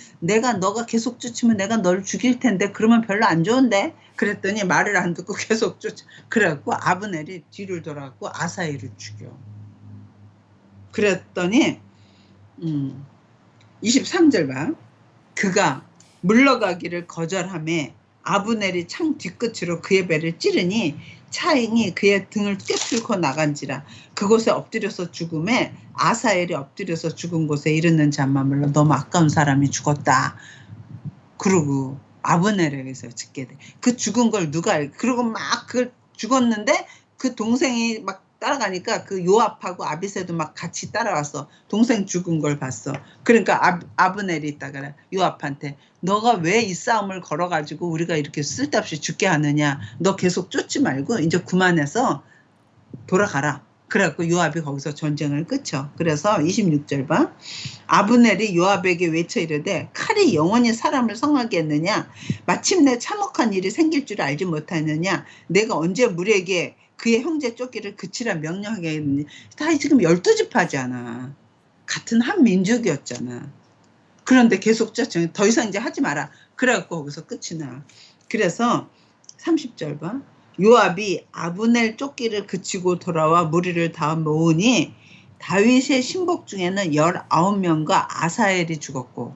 너가 계속 쫓으면 내가 널 죽일 텐데 그러면 별로 안 좋은데? 그랬더니 말을 안 듣고 계속 쫓아. 그래갖고 아브넬이 뒤를 돌아갖고 아사엘을 죽여. 그랬더니 23절 봐. 그가 물러가기를 거절하며 아브넬이 창 뒤끝으로 그의 배를 찌르니 차잉이 그의 등을 꿰뚫고 나간지라. 그곳에 엎드려서 죽음에 아사엘이 엎드려서 죽은 곳에 이르는 자만 몰라 너무 아까운 사람이 죽었다. 그러고 아브넬에 의해서 죽게 돼. 그 죽은 걸 누가 알고. 그리고 막 그 죽었는데 그 동생이 막 따라가니까 그 요압하고 아비새도 막 같이 따라왔어. 동생 죽은 걸 봤어. 그러니까 아브넬이 있다가 요압한테 너가 왜 이 싸움을 걸어가지고 우리가 이렇게 쓸데없이 죽게 하느냐. 너 계속 쫓지 말고 이제 그만해서 돌아가라. 그래갖고 요압이 거기서 전쟁을 끝쳐. 그래서 26절 봐. 아브넬이 요압에게 외쳐 이르되 칼이 영원히 사람을 성하게 했느냐. 마침내 참혹한 일이 생길 줄 알지 못하느냐. 내가 언제 무리에게 그의 형제 쫓기를 그치라 명령하게 했느냐. 다 지금 12지파잖아. 같은 한 민족이었잖아. 그런데 계속 쫓아. 더 이상 이제 하지 마라. 그래갖고 거기서 끝이 나. 그래서 30절 봐. 요압이 아브넬 쫓기를 그치고 돌아와 무리를 다 모으니 다윗의 신복 중에는 19명과 아사엘이 죽었고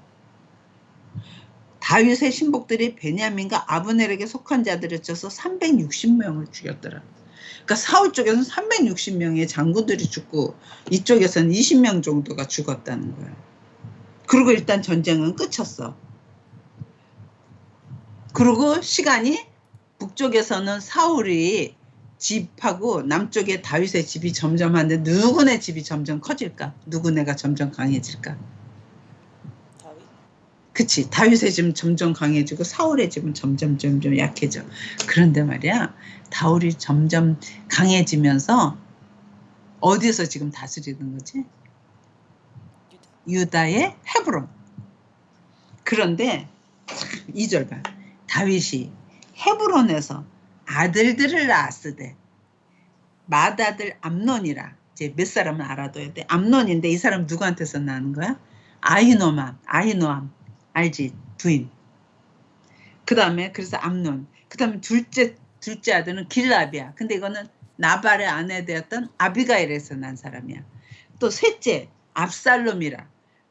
다윗의 신복들이 베냐민과 아브넬에게 속한 자들을 쳐서 360명을 죽였더라. 그러니까 사울 쪽에서는 360명의 장군들이 죽고 이쪽에서는 20명 정도가 죽었다는 거야. 그리고 일단 전쟁은 끝쳤어. 그리고 시간이 북쪽에서는 사울이 집하고 남쪽에 다윗의 집이 점점 하는데 누구네 집이 점점 커질까? 누구네가 점점 강해질까?
다윗.
그치. 다윗의 집은 점점 강해지고 사울의 집은 점점 약해져. 그런데 말이야. 다윗이 점점 강해지면서 어디서 지금 다스리는 거지? 유다의 헤브론. 그런데 2절 봐. 다윗이 헤브론에서 아들들을 낳았으되 맏아들 암논이라. 이제 몇 사람은 알아둬야 돼. 암논인데 이 사람 누구한테서 낳은 거야? 아히노암 알지? 부인. 그 다음에 그래서 암논. 그 다음에 둘째 아들은 길랍이야. 근데 이거는 나발의 아내 되었던 아비가일에서 난 사람이야. 또 셋째 압살롬이라.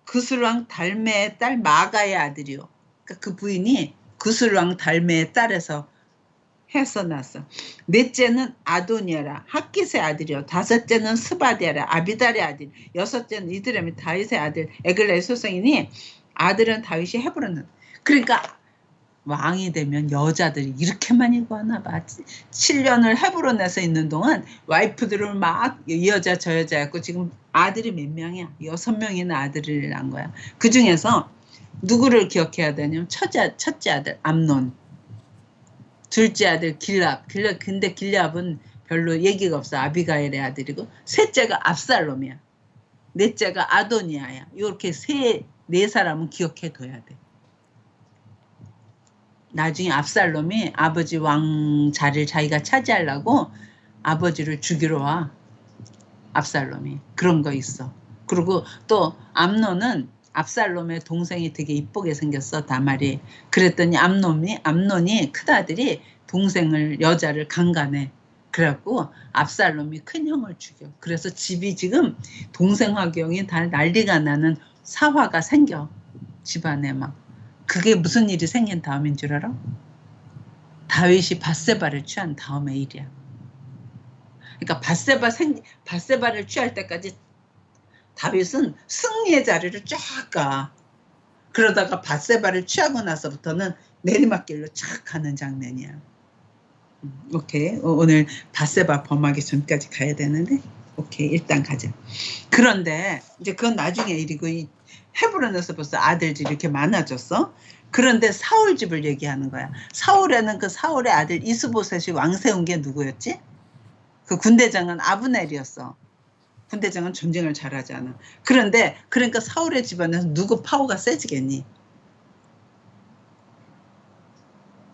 그술왕 달메의 딸 마가의 아들이요. 그러니까 그 부인이 그술왕 달메의 딸에서 해서 났어. 넷째는 아도니아라. 학깃의 아들이요. 다섯째는 스바디아라. 아비달의 아들. 여섯째는 이드람이 다윗의 아들 에글라의 소생이니 아들은 다윗이 헤브론은. 그러니까 왕이 되면 여자들이 이렇게 많이 구하나 봐. 7년을 헤브론에서 있는 동안 와이프들을 막 이 여자 저 여자 했고 지금 아들이 몇 명이야? 6명이나 아들을 낳은 거야. 그 중에서 누구를 기억해야 되냐면 첫째 아들 암논, 둘째 아들 길랍. 근데 길랍은 별로 얘기가 없어. 아비가일의 아들이고 셋째가 압살롬이야. 넷째가 아도니아야. 이렇게 네 사람은 기억해둬야 돼. 나중에 압살롬이 아버지 왕 자리를 자기가 차지하려고 아버지를 죽이러 와. 압살롬이. 그런 거 있어. 그리고 또 암논은 압살롬의 동생이 되게 이쁘게 생겼어. 다말이. 그랬더니 암논이 큰아들이 동생을 여자를 강간해. 그래갖고 압살롬이 큰형을 죽여. 그래서 집이 지금 동생 화경이 다 난리가 나는 사화가 생겨. 집안에 막. 그게 무슨 일이 생긴 다음인 줄 알아? 다윗이 밧세바를 취한 다음의 일이야. 그러니까 밧세바를 취할 때까지 다윗은 승리의 자리를 쫙 가. 그러다가 밧세바를 취하고 나서부터는 내리막길로 쫙 가는 장면이야. 오케이. 오늘 밧세바 범하기 전까지 가야 되는데 오케이. 일단 가자. 그런데 이제 그건 나중에 일이고 이 헤브론에서 벌써 아들들이 이렇게 많아졌어. 그런데 사울 집을 얘기하는 거야. 사울에는 그 사울의 아들 이스보셋이 왕 세운 게 누구였지? 그 군대장은 아브넬이었어. 군대장은 전쟁을 잘하잖아. 그러니까 사울의 집안에서 누구 파워가 세지겠니?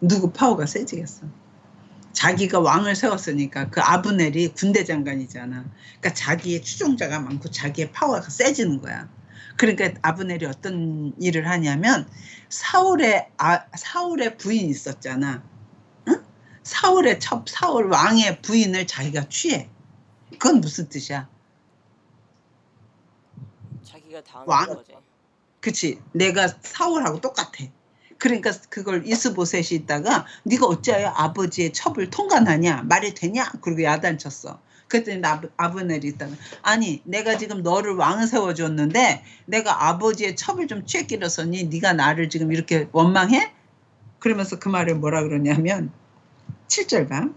누구 파워가 세지겠어? 자기가 왕을 세웠으니까 그 아브넬이 군대장관이잖아. 그러니까 자기의 추종자가 많고 자기의 파워가 세지는 거야. 그러니까 아브넬이 어떤 일을 하냐면 사울의 부인이 있었잖아. 응? 사울 왕의 부인을 자기가 취해. 그건 무슨 뜻이야?
자기가 당한 거지.
그치. 내가 사울하고 똑같아. 그러니까 그걸 이스보셋이 있다가 네가 어찌하여 아버지의 첩을 통관하냐? 말이 되냐? 그리고 야단쳤어. 그랬더니 아브넬이 있다가 아니 내가 지금 너를 왕 세워줬는데 내가 아버지의 첩을 좀 취했기로서니 네가 나를 지금 이렇게 원망해? 그러면서 그 말을 뭐라 그러냐면 7절 봐.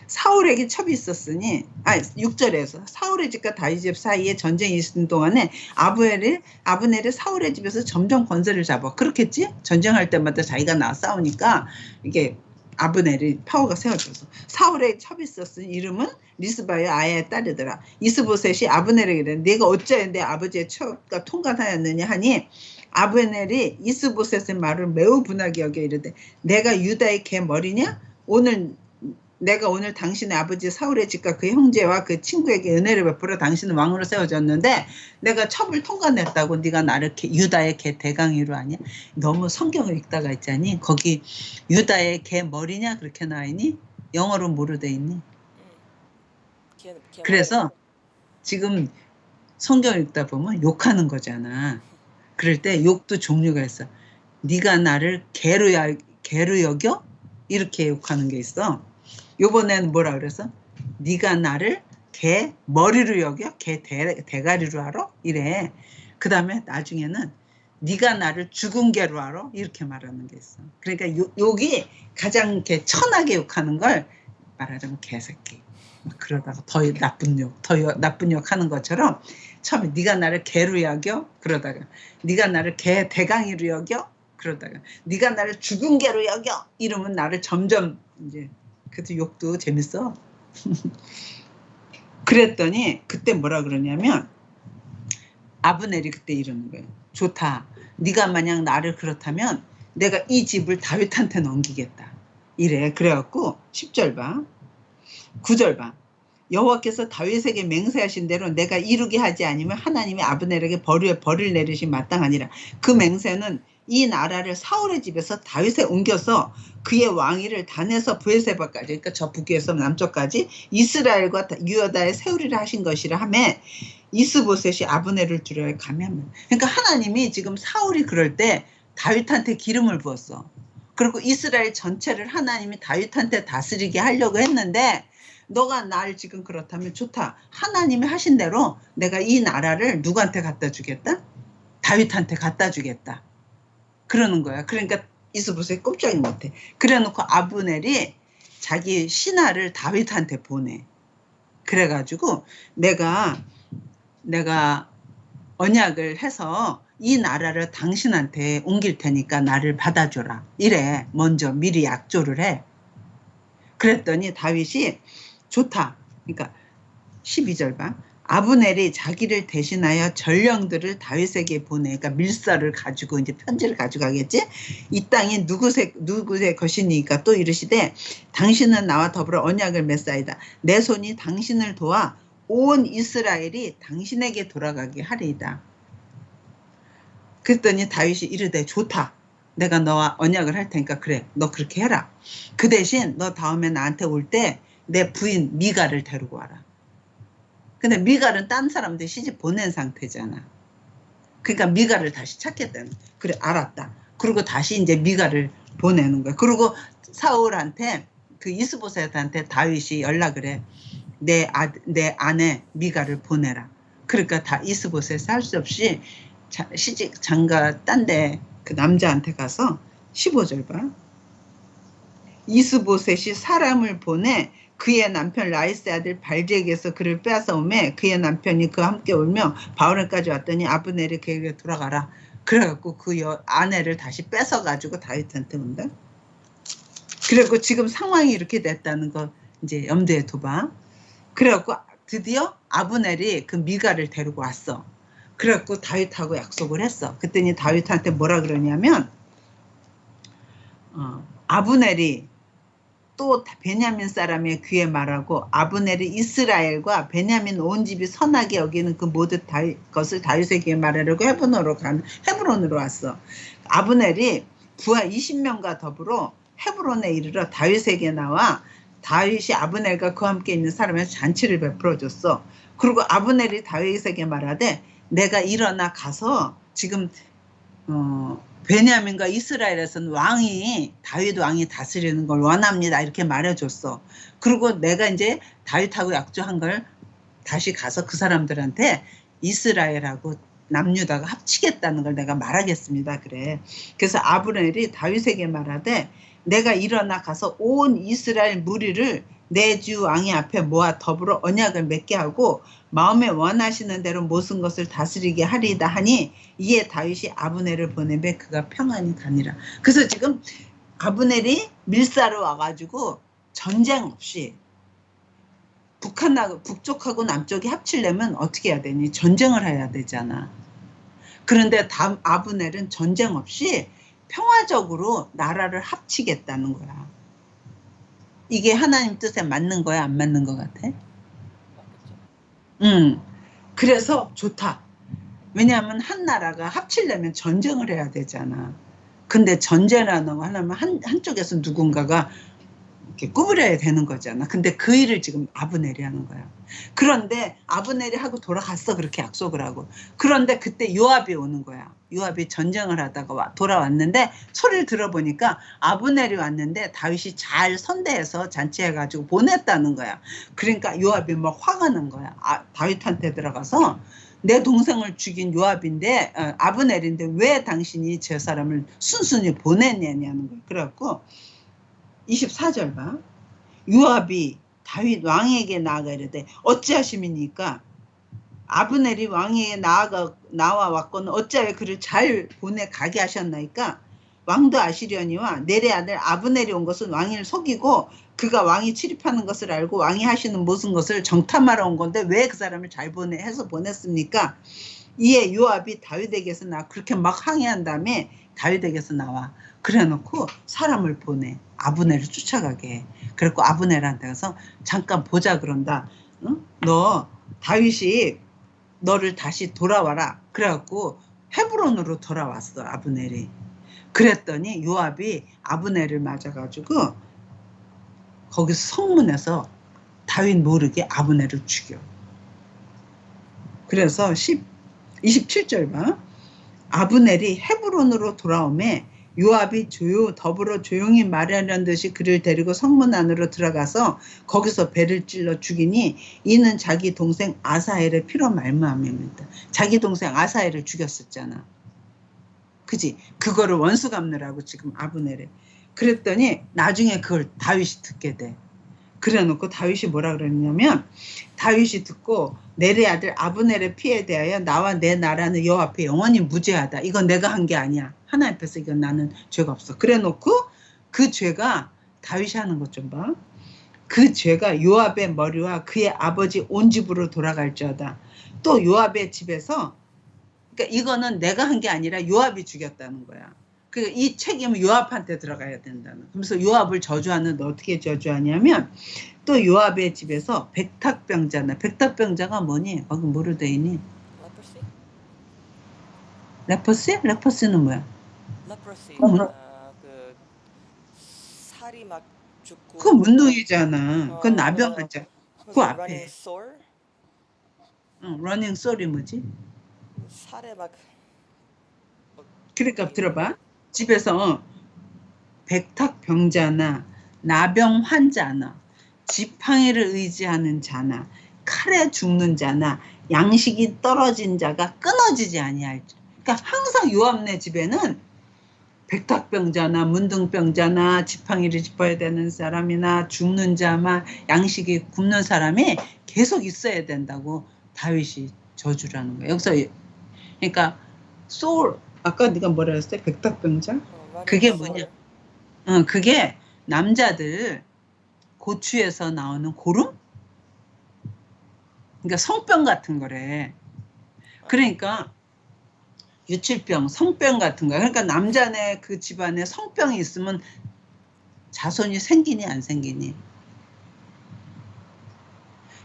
사울에게 첩이 있었으니 6절에서 사울의 집과 다윗 집 사이에 전쟁이 있는 동안에 아브넬이 사울의 집에서 점점 권세를 잡아. 그렇겠지? 전쟁할 때마다 자기가 나와 싸우니까 이게 아브넬이 파워가 세워져서 사울의 첩이 있었으니 이름은 리스바의 아야의 딸이더라. 이스보셋이 아브넬에게 이르되 네가 어찌하여 내 아버지의 첩과 통관하였느냐 하니 아브넬이 이스보셋의 말을 매우 분하게 여겨 이르되 내가 유다의 개 머리냐? 내가 오늘 당신의 아버지 사울의 집과 그 형제와 그 친구에게 은혜를 베풀어 당신은 왕으로 세워졌는데 내가 첩을 통과냈다고 네가 나를 유다의 개 대강이로 하냐? 너무 성경을 읽다가 있자니 거기 유다의 개 머리냐 그렇게 나와있니? 영어로 뭐로 돼 있니? 그래서 지금 성경 읽다 보면 욕하는 거잖아. 그럴 때 욕도 종류가 있어. 네가 나를 개로 여겨? 이렇게 욕하는 게 있어. 요번에는 뭐라 그래서? 네가 나를 개 머리로 여겨? 개 대가리로 알아? 이래. 그 다음에 나중에는 네가 나를 죽은 개로 알아? 이렇게 말하는 게 있어. 그러니까 욕이 가장 이렇게 천하게 욕하는 걸 말하자면 개새끼. 그러다가 더 나쁜 욕 하는 것처럼 처음에 네가 나를 개로 여겨? 그러다가 네가 나를 개 대강이로 여겨? 그러다가 네가 나를 죽은 개로 여겨? 이러면 나를 점점 이제 그래도 욕도 재밌어. 그랬더니 그때 뭐라 그러냐면 아브넬이 그때 이러는 거예요. 좋다. 네가 만약 나를 그렇다면 내가 이 집을 다윗한테 넘기겠다. 이래. 그래갖고 10절 봐. 9절 봐. 여호와께서 다윗에게 맹세하신 대로 내가 이루게 하지 않으면 하나님이 아브넬에게 벌을 내리시 마땅하니라. 그 맹세는 이 나라를 사울의 집에서 다윗에 옮겨서 그의 왕위를 단에서 브에세바까지, 그러니까 저 북에서 남쪽까지 이스라엘과 유다에 세우리라 하신 것이라 하매 이스보셋이 아브넬을 두려워 가면. 그러니까 하나님이 지금 사울이 그럴 때 다윗한테 기름을 부었어. 그리고 이스라엘 전체를 하나님이 다윗한테 다스리게 하려고 했는데 너가 날 지금 그렇다면 좋다. 하나님이 하신 대로 내가 이 나라를 누구한테 갖다 주겠다? 다윗한테 갖다 주겠다. 그러는 거야. 그러니까 이스보셋이 꼼짝이 못해. 그래놓고 아브넬이 자기 신하를 다윗한테 보내. 그래가지고 내가 언약을 해서 이 나라를 당신한테 옮길 테니까 나를 받아줘라. 이래. 먼저 미리 약조를 해. 그랬더니 다윗이 좋다. 그러니까 12절 봐. 아브넬이 자기를 대신하여 전령들을 다윗에게 보내. 그러니까 밀서를 가지고 이제 편지를 가져가겠지. 이 땅이 누구의 것이니까 또 이르시되 당신은 나와 더불어 언약을 맺사이다. 내 손이 당신을 도와 온 이스라엘이 당신에게 돌아가게 하리이다. 그랬더니 다윗이 이르되 좋다. 내가 너와 언약을 할 테니까 그래. 너 그렇게 해라. 그 대신 너 다음에 나한테 올 때 내 부인 미갈을 데리고 와라. 근데 미갈은 딴 사람들 시집 보낸 상태잖아. 그러니까 미갈을 다시 찾겠다는. 그래 알았다. 그리고 다시 이제 미갈을 보내는 거야. 그리고 사울한테 그 이스보셋한테 다윗이 연락을 해. 내 아내 미갈을 보내라. 그러니까 다 이스보셋이 할 수 없이 시집 장가 딴 데 그 남자한테 가서 15절 봐. 이스보셋이 사람을 보내 그의 남편 라이스의 아들 발제에게서 그를 빼앗아오매 그의 남편이 그와 함께 울며 바울에까지 왔더니 아브넬이 그에게 돌아가라. 그래갖고 그 아내를 다시 뺏어가지고 다윗한테 온다. 그래갖고 지금 상황이 이렇게 됐다는 거 이제 염두에 둬봐. 그래갖고 드디어 아브넬이 그 미갈을 데리고 왔어. 그래갖고 다윗하고 약속을 했어. 그랬더니 다윗한테 뭐라 그러냐면 아브넬이 또 베냐민 사람의 귀에 말하고 아브넬이 이스라엘과 베냐민 온 집이 선하게 여기는 그 모든 것을 다윗에게 말하려고 헤브론으로 왔어. 아브넬이 부하 20명과 더불어 헤브론에 이르러 다윗에게 나와 다윗이 아브넬과 그와 함께 있는 사람에게 잔치를 베풀어줬어. 그리고 아브넬이 다윗에게 말하되 내가 일어나 가서 지금 베냐민과 이스라엘에서는 다윗 왕이 다스리는 걸 원합니다. 이렇게 말해줬어. 그리고 내가 이제 다윗하고 약조한 걸 다시 가서 그 사람들한테 이스라엘하고 남유다가 합치겠다는 걸 내가 말하겠습니다. 그래. 그래서 아브넬이 다윗에게 말하되 내가 일어나 가서 온 이스라엘 무리를 내 주 왕의 앞에 모아 더불어 언약을 맺게 하고 마음에 원하시는 대로 모든 것을 다스리게 하리이다 하니 이에 다윗이 아브넬을 보내매 그가 평안히 가니라. 그래서 지금 아브넬이 밀사로 와가지고 전쟁 없이 북쪽하고 남쪽이 합치려면 어떻게 해야 되니? 전쟁을 해야 되잖아. 그런데 아브넬은 전쟁 없이 평화적으로 나라를 합치겠다는 거야. 이게 하나님 뜻에 맞는 거야? 안 맞는 것 같아? 그래서 좋다. 왜냐하면 한 나라가 합치려면 전쟁을 해야 되잖아. 근데 전쟁이라는 거 하려면 한쪽에서 누군가가 이렇게 구부려야 되는 거잖아. 근데 그 일을 지금 아브넬이 하는 거야. 그런데 아브넬이 하고 돌아갔어. 그렇게 약속을 하고. 그런데 그때 요압이 오는 거야. 요압이 전쟁을 하다가 돌아왔는데 소리를 들어보니까 아브넬이 왔는데 다윗이 잘 선대해서 잔치해가지고 보냈다는 거야. 그러니까 요압이 막 화가 난 거야. 다윗한테 들어가서 내 동생을 죽인 요압인데 아브넬인데 왜 당신이 저 사람을 순순히 보냈냐는 거야. 그래갖고 24절 봐. 요압이 다윗 왕에게 나아가 이르되 어찌하심이니까 아브넬이 왕에게 나와 왔거늘 어찌하여 그를 잘 보내 가게 하셨나이까. 왕도 아시려니와 넬의 아들 아브넬이 온 것은 왕을 속이고 그가 왕이 출입하는 것을 알고 왕이 하시는 모든 것을 정탐하러 온 건데 왜 그 사람을 잘 해서 보냈습니까? 이에 요압이 다윗에게서 그렇게 막 항의한 다음에 다윗에게서 나와. 그래놓고 사람을 보내. 아브넬을 쫓아가게 해. 그래갖고 아브넬한테 가서 잠깐 보자 그런다. 응? 너 다윗이 너를 다시 돌아와라. 그래갖고 헤브론으로 돌아왔어. 아브넬이. 그랬더니 요압이 아브넬을 맞아가지고 거기서 성문에서 다윗 모르게 아브넬을 죽여. 그래서 27절 봐. 아브넬이 헤브론으로 돌아오매 요압이 더불어 조용히 말하려는 듯이 그를 데리고 성문 안으로 들어가서 거기서 배를 찔러 죽이니 이는 자기 동생 아사엘의 피로 말미암음이다. 자기 동생 아사엘을 죽였었잖아. 그지? 그거를 원수 갚느라고 지금 아브넬에. 그랬더니 나중에 그걸 다윗이 듣게 돼. 그래놓고 다윗이 뭐라 그랬냐면 다윗이 듣고 넬의 아들 아브넬의 피에 대하여 나와 내 나라는 여호와 앞에 영원히 무죄하다. 이건 내가 한 게 아니야. 하나님 앞에서 이건 나는 죄가 없어. 그래놓고 그 죄가 다윗이 하는 것 좀 봐. 그 죄가 요압의 머리와 그의 아버지 온 집으로 돌아갈지어다. 또 요압의 집에서 그러니까 이거는 내가 한 게 아니라 요압이 죽였다는 거야. 이 책임은 요압한테 들어가야 된다는. 그래서 요압을 저주하는데 어떻게 저주하냐면 또 요압의 집에서 백탁병자나 백탁병자가 뭐니? 거기 뭐로 돼 있니? 레퍼시? 레퍼시는 뭐야?
레퍼시. 그 살이 막 죽고.
그거 문둥이잖아. 그건 나병 환자. 그 앞에.
running sore?
응, 러닝 소리 뭐지?
살에 막.
그러니까 들어봐. 집에서 백탁병자나 나병 환자나 지팡이를 의지하는 자나 칼에 죽는 자나 양식이 떨어진 자가 끊어지지 아니할 줄. 그러니까 항상 요압네 집에는 백탁병자나 문둥병자나 지팡이를 짚어야 되는 사람이나 죽는 자나 양식이 굶는 사람이 계속 있어야 된다고 다윗이 저주라는 거예요. 여기서 그러니까 소울 아까 네가 뭐라 했어? 백탁병자? 그게 뭐냐? 그게 남자들 고추에서 나오는 고름? 그러니까 성병 같은 거래. 그러니까 유칠병, 성병 같은 거야. 그러니까 남자네 그 집안에 성병이 있으면 자손이 생기니 안 생기니.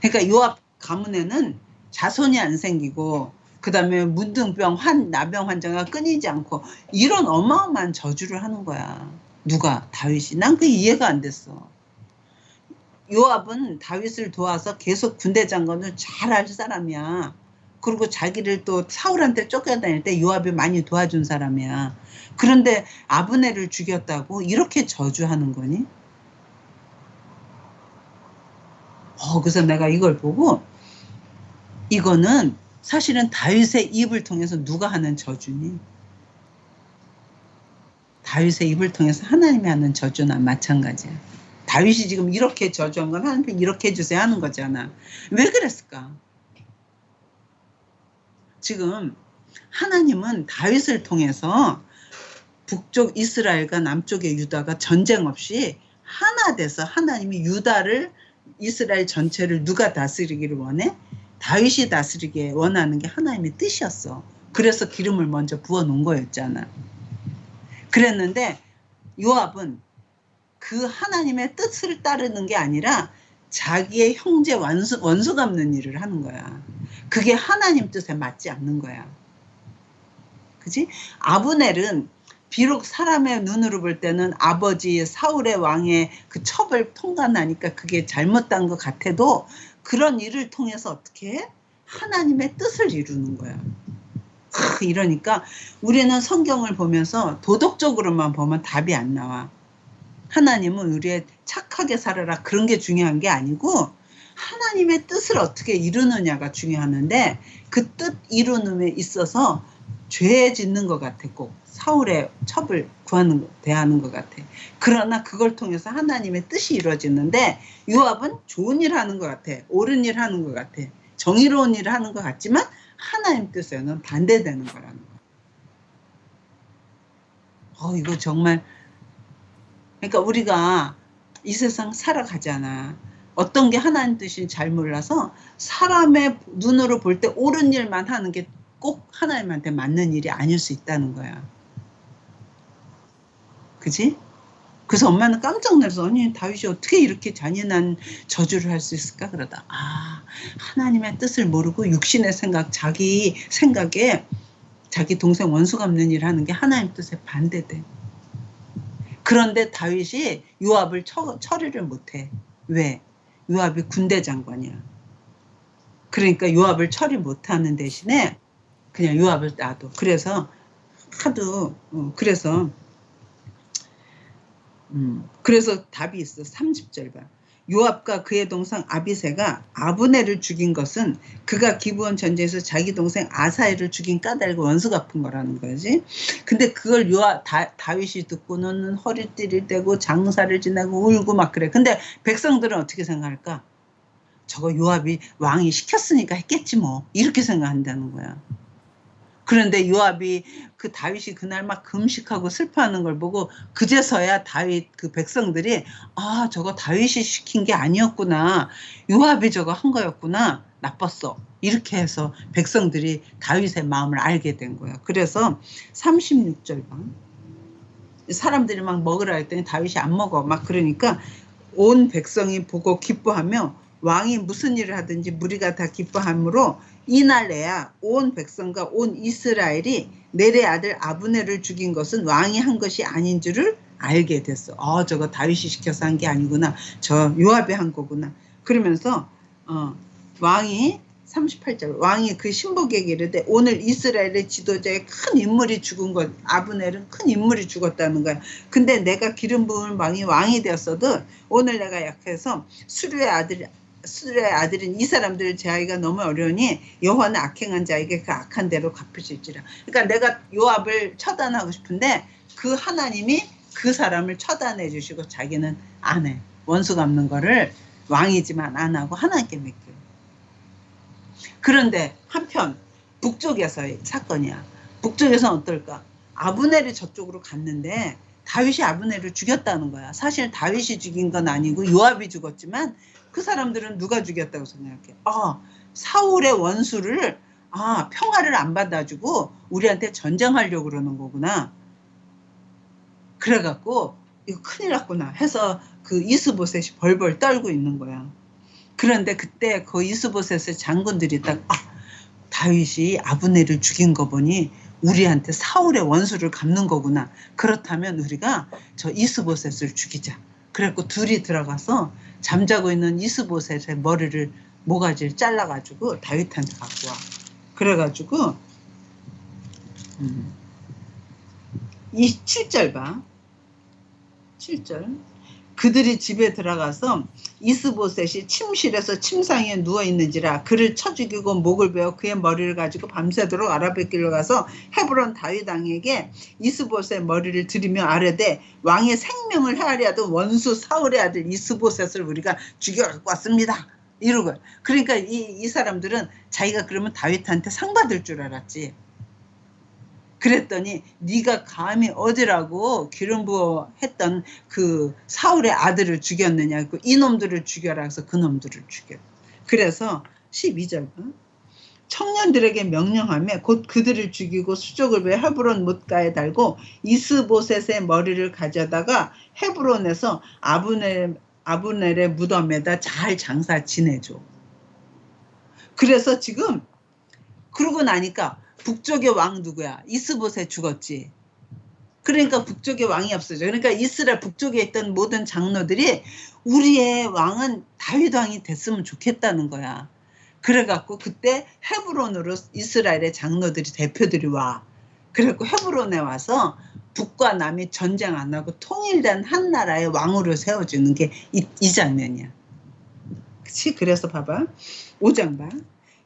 그러니까 요압 가문에는 자손이 안 생기고 그 다음에 문둥병, 나병 환자가 끊이지 않고 이런 어마어마한 저주를 하는 거야. 누가? 다윗이. 난 그게 이해가 안 됐어. 요압은 다윗을 도와서 계속 군대 장관을 잘 할 사람이야. 그리고 자기를 또 사울한테 쫓겨다닐 때 요압이 많이 도와준 사람이야. 그런데 아브넬을 죽였다고 이렇게 저주하는 거니? 그래서 내가 이걸 보고 이거는 사실은 다윗의 입을 통해서 누가 하는 저주니? 다윗의 입을 통해서 하나님이 하는 저주나 마찬가지야. 다윗이 지금 이렇게 저주한 건 하나님 이렇게 해주세요 하는 거잖아. 왜 그랬을까? 지금 하나님은 다윗을 통해서 북쪽 이스라엘과 남쪽의 유다가 전쟁 없이 하나 돼서 하나님이 유다를 이스라엘 전체를 누가 다스리기를 원해? 다윗이 다스리게 원하는 게 하나님의 뜻이었어. 그래서 기름을 먼저 부어 놓은 거였잖아. 그랬는데 요압은 그 하나님의 뜻을 따르는 게 아니라 자기의 형제 원수 갚는 일을 하는 거야. 그게 하나님 뜻에 맞지 않는 거야. 그지? 아브넬은 비록 사람의 눈으로 볼 때는 아버지 사울의 왕의 그 첩을 통과하니까 그게 잘못된 것 같아도 그런 일을 통해서 어떻게 해? 하나님의 뜻을 이루는 거야. 이러니까 우리는 성경을 보면서 도덕적으로만 보면 답이 안 나와. 하나님은 우리의 착하게 살아라 그런 게 중요한 게 아니고 하나님의 뜻을 어떻게 이루느냐가 중요하는데 그 뜻 이루는 데 있어서 죄 짓는 것 같아. 꼭 사울의 첩을 대하는 것 같아. 그러나 그걸 통해서 하나님의 뜻이 이루어지는데 요압은 좋은 일 하는 것 같아. 옳은 일 하는 것 같아. 정의로운 일을 하는 것 같지만 하나님 뜻에는 반대되는 거라는 거야. 이거 정말 그러니까 우리가 이 세상 살아가잖아. 어떤 게 하나님 뜻인지 잘 몰라서 사람의 눈으로 볼 때 옳은 일만 하는 게 꼭 하나님한테 맞는 일이 아닐 수 있다는 거야. 그지? 그래서 엄마는 깜짝 놀라서 아니 다윗이 어떻게 이렇게 잔인한 저주를 할 수 있을까? 그러다 하나님의 뜻을 모르고 육신의 생각, 자기 생각에 자기 동생 원수 갚는 일 하는 게 하나님 뜻에 반대돼. 그런데 다윗이 요압을 처리를 못해. 왜? 요압이 군대 장관이야. 그러니까 요압을 처리 못하는 대신에 그냥 요압을 놔둬. 그래서 그래서 답이 있어. 30절 봐. 요압과 그의 동생 아비새가 아브넬을 죽인 것은 그가 기브온 전쟁에서 자기 동생 아사엘을 죽인 까닭을 원수 갚은 거라는 거지. 근데 그걸 다윗이 듣고는 허리띠를 떼고 장사를 지내고 울고 막 그래. 근데 백성들은 어떻게 생각할까? 저거 요압이 왕이 시켰으니까 했겠지 뭐. 이렇게 생각한다는 거야. 그런데 요압이 그 다윗이 그날 막 금식하고 슬퍼하는 걸 보고 그제서야 다윗 그 백성들이 저거 다윗이 시킨 게 아니었구나. 요압이 저거 한 거였구나. 나빴어. 이렇게 해서 백성들이 다윗의 마음을 알게 된 거야. 그래서 36절 봐. 사람들이 막 먹으라 했더니 다윗이 안 먹어. 막 그러니까 온 백성이 보고 기뻐하며 왕이 무슨 일을 하든지 무리가 다 기뻐하므로 이날에야 온 백성과 온 이스라엘이 넬의 아들 아브넬을 죽인 것은 왕이 한 것이 아닌 줄을 알게 됐어. 저거 다윗이 시켜서 한 게 아니구나. 저 요압이 한 거구나. 그러면서 왕이 38절 왕이 그 신복에게 이르되 오늘 이스라엘의 지도자의 큰 인물이 죽은 것 아브넬은 큰 인물이 죽었다는 거야. 근데 내가 기름 부은 왕이 되었어도 오늘 내가 약해서 수르의 아들인 이 사람들을 제하기가 너무 어려우니 여호와는 악행한 자에게 그 악한 대로 갚으실지라. 그러니까 내가 요압을 처단하고 싶은데 그 하나님이 그 사람을 처단해 주시고 자기는 안 해. 원수 갚는 거를 왕이지만 안 하고 하나님께 맡겨요. 그런데 한편 북쪽에서의 사건이야. 북쪽에서는 어떨까? 아브넬이 저쪽으로 갔는데 다윗이 아브넬을 죽였다는 거야. 사실 다윗이 죽인 건 아니고 요압이 죽었지만 그 사람들은 누가 죽였다고 생각해? 사울의 원수를 평화를 안 받아주고 우리한테 전쟁하려고 그러는 거구나. 그래갖고 이거 큰일 났구나 해서 그 이스보셋이 벌벌 떨고 있는 거야. 그런데 그때 그 이스보셋의 장군들이 딱 다윗이 아브넬을 죽인 거 보니 우리한테 사울의 원수를 갚는 거구나. 그렇다면 우리가 저 이스보셋을 죽이자. 그래갖고 둘이 들어가서 잠자고 있는 이스보셋의 모가지를 잘라가지고 다윗한테 갖고 와. 그래가지고 7절 봐. 7절. 그들이 집에 들어가서 이스보셋이 침실에서 침상에 누워있는지라 그를 쳐 죽이고 목을 베어 그의 머리를 가지고 밤새도록 아라뱃길로 가서 헤브론 다윗 왕에게 이스보셋 머리를 들이며 아뢰되 왕의 생명을 헤아려 하던 원수 사울의 아들 이스보셋을 우리가 죽여갖고 왔습니다. 이러고. 그러니까 이 사람들은 자기가 그러면 다윗한테 상 받을 줄 알았지. 그랬더니 네가 감히 어디라고 기름 부어 했던 그 사울의 아들을 죽였느냐. 이놈들을 죽여라 해서 그놈들을 죽여. 그래서 12절 청년들에게 명령하며 곧 그들을 죽이고 수족을 베어 헤브론 못가에 달고 이스보셋의 머리를 가져다가 헤브론에서 아브넬의 무덤에다 잘 장사 지내줘. 그래서 지금 그러고 나니까 북쪽의 왕 누구야? 이스보셋 죽었지. 그러니까 북쪽의 왕이 없어져. 그러니까 이스라엘 북쪽에 있던 모든 장로들이 우리의 왕은 다윗 왕이 됐으면 좋겠다는 거야. 그래갖고 그때 헤브론으로 이스라엘의 장로들이 대표들이 와. 그래갖고 헤브론에 와서 북과 남이 전쟁 안 하고 통일된 한 나라의 왕으로 세워주는 게 이 장면이야. 그치? 그래서 봐봐. 5장 봐.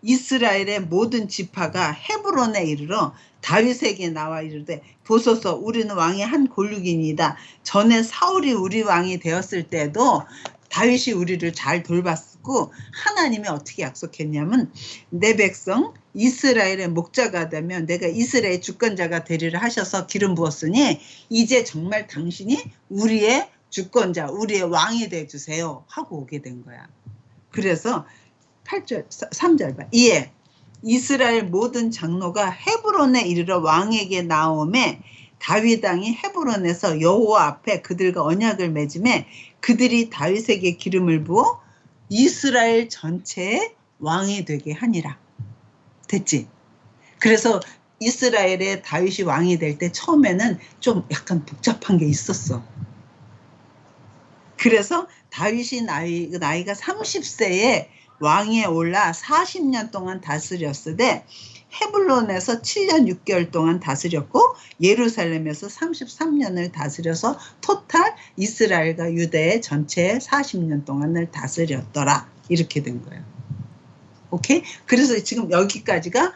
이스라엘의 모든 지파가 헤브론에 이르러 다윗에게 나와 이르되 보소서 우리는 왕의 한 골육이니이다. 전에 사울이 우리 왕이 되었을 때도 다윗이 우리를 잘 돌봤고 하나님이 어떻게 약속했냐면 내 백성 이스라엘의 목자가 되면 내가 이스라엘의 주권자가 되리라 하셔서 기름 부었으니 이제 정말 당신이 우리의 주권자 우리의 왕이 되어주세요 하고 오게 된 거야. 그래서 8절 3절 봐. 이에 이스라엘 모든 장로가 헤브론에 이르러 왕에게 나오매 다윗 왕이 헤브론에서 여호와 앞에 그들과 언약을 맺음에 그들이 다윗에게 기름을 부어 이스라엘 전체의 왕이 되게 하니라. 됐지? 그래서 이스라엘의 다윗이 왕이 될 때 처음에는 좀 약간 복잡한 게 있었어. 그래서 다윗이 나이가 30세에 왕위에 올라 40년 동안 다스렸으되 헤블론에서 7년 6개월 동안 다스렸고 예루살렘에서 33년을 다스려서 토탈 이스라엘과 유대의 전체 40년 동안을 다스렸더라. 이렇게 된 거예요. 오케이? 그래서 지금 여기까지가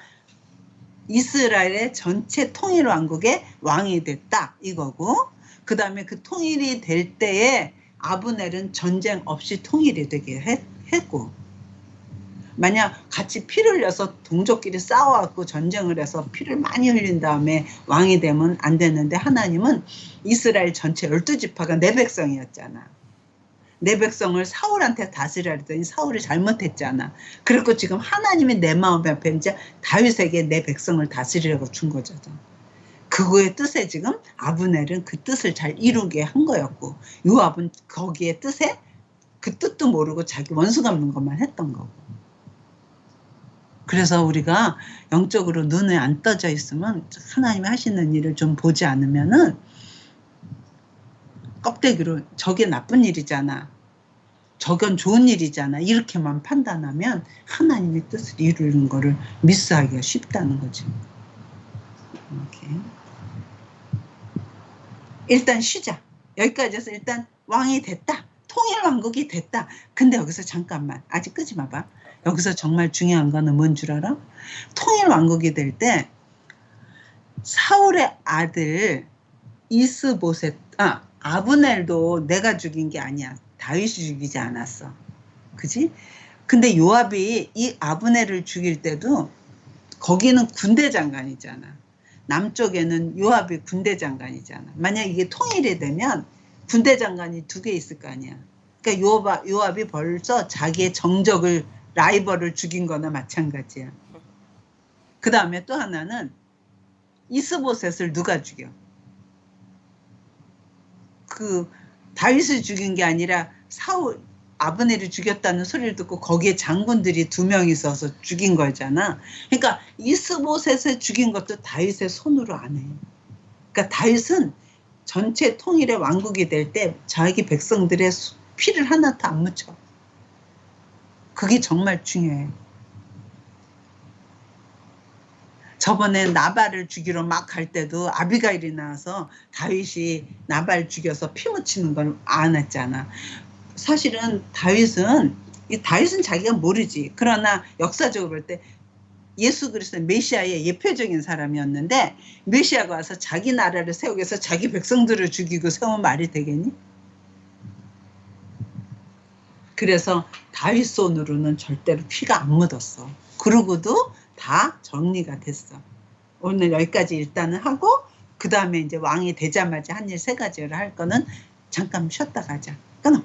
이스라엘의 전체 통일 왕국의 왕이 됐다 이거고, 그 다음에 그 통일이 될 때에 아브넬은 전쟁 없이 통일이 되게 했고, 만약 같이 피를 흘려서 동족끼리 싸워갖고 전쟁을 해서 피를 많이 흘린 다음에 왕이 되면 안 되는데, 하나님은 이스라엘 전체 12지파가 내 백성이었잖아. 내 백성을 사울한테 다스리라 했더니 사울이 잘못했잖아. 그리고 지금 하나님이 내 마음 앞에 이제 다윗에게 내 백성을 다스리라고 준 거잖아. 그거의 뜻에 지금 아브넬은 그 뜻을 잘 이루게 한 거였고, 요압은 거기에 뜻에 그 뜻도 모르고 자기 원수 갚는 것만 했던 거고. 그래서 우리가 영적으로 눈에 안 떠져 있으면 하나님이 하시는 일을 좀 보지 않으면은 껍데기로 저게 나쁜 일이잖아, 저건 좋은 일이잖아, 이렇게만 판단하면 하나님의 뜻을 이루는 거를 미스하기가 쉽다는 거지. 오케이. 일단 쉬자. 여기까지 해서 일단 왕이 됐다. 통일 왕국이 됐다. 근데 여기서 잠깐만, 아직 끄지 마봐. 여기서 정말 중요한 거는 뭔 줄 알아? 통일 왕국이 될 때 사울의 아들 이스보셋, 아브넬도 내가 죽인 게 아니야. 다윗이 죽이지 않았어. 그지? 근데 요압이 이 아브넬을 죽일 때도 거기는 군대 장관이잖아. 남쪽에는 요압이 군대 장관이잖아. 만약 이게 통일이 되면 군대 장관이 2개 있을 거 아니야. 그러니까 요압이 벌써 자기의 정적을, 라이벌을 죽인 거나 마찬가지야. 그 다음에 또 하나는 이스보셋을 누가 죽여? 그 다윗을 죽인 게 아니라 사울, 아브넬이 죽였다는 소리를 듣고 거기에 장군들이 2명 있어서 죽인 거잖아. 그러니까 이스보셋을 죽인 것도 다윗의 손으로 안 해. 그러니까 다윗은 전체 통일의 왕국이 될 때 자기 백성들의 피를 하나도 안 묻혀. 그게 정말 중요해. 저번에 나발을 죽이러 막 갈 때도 아비가일이 나와서 다윗이 나발 죽여서 피 묻히는 걸 안 했잖아. 사실은 다윗은 자기가 모르지. 그러나 역사적으로 볼 때 예수 그리스도 메시아의 예표적인 사람이었는데 메시아가 와서 자기 나라를 세우기 위해서 자기 백성들을 죽이고 세우면 말이 되겠니? 그래서 다윗 손으로는 절대로 피가 안 묻었어. 그러고도 다 정리가 됐어. 오늘 여기까지 일단은 하고 그 다음에 이제 왕이 되자마자 한 일 세 가지를 할 거는 잠깐 쉬었다 가자. 끊어.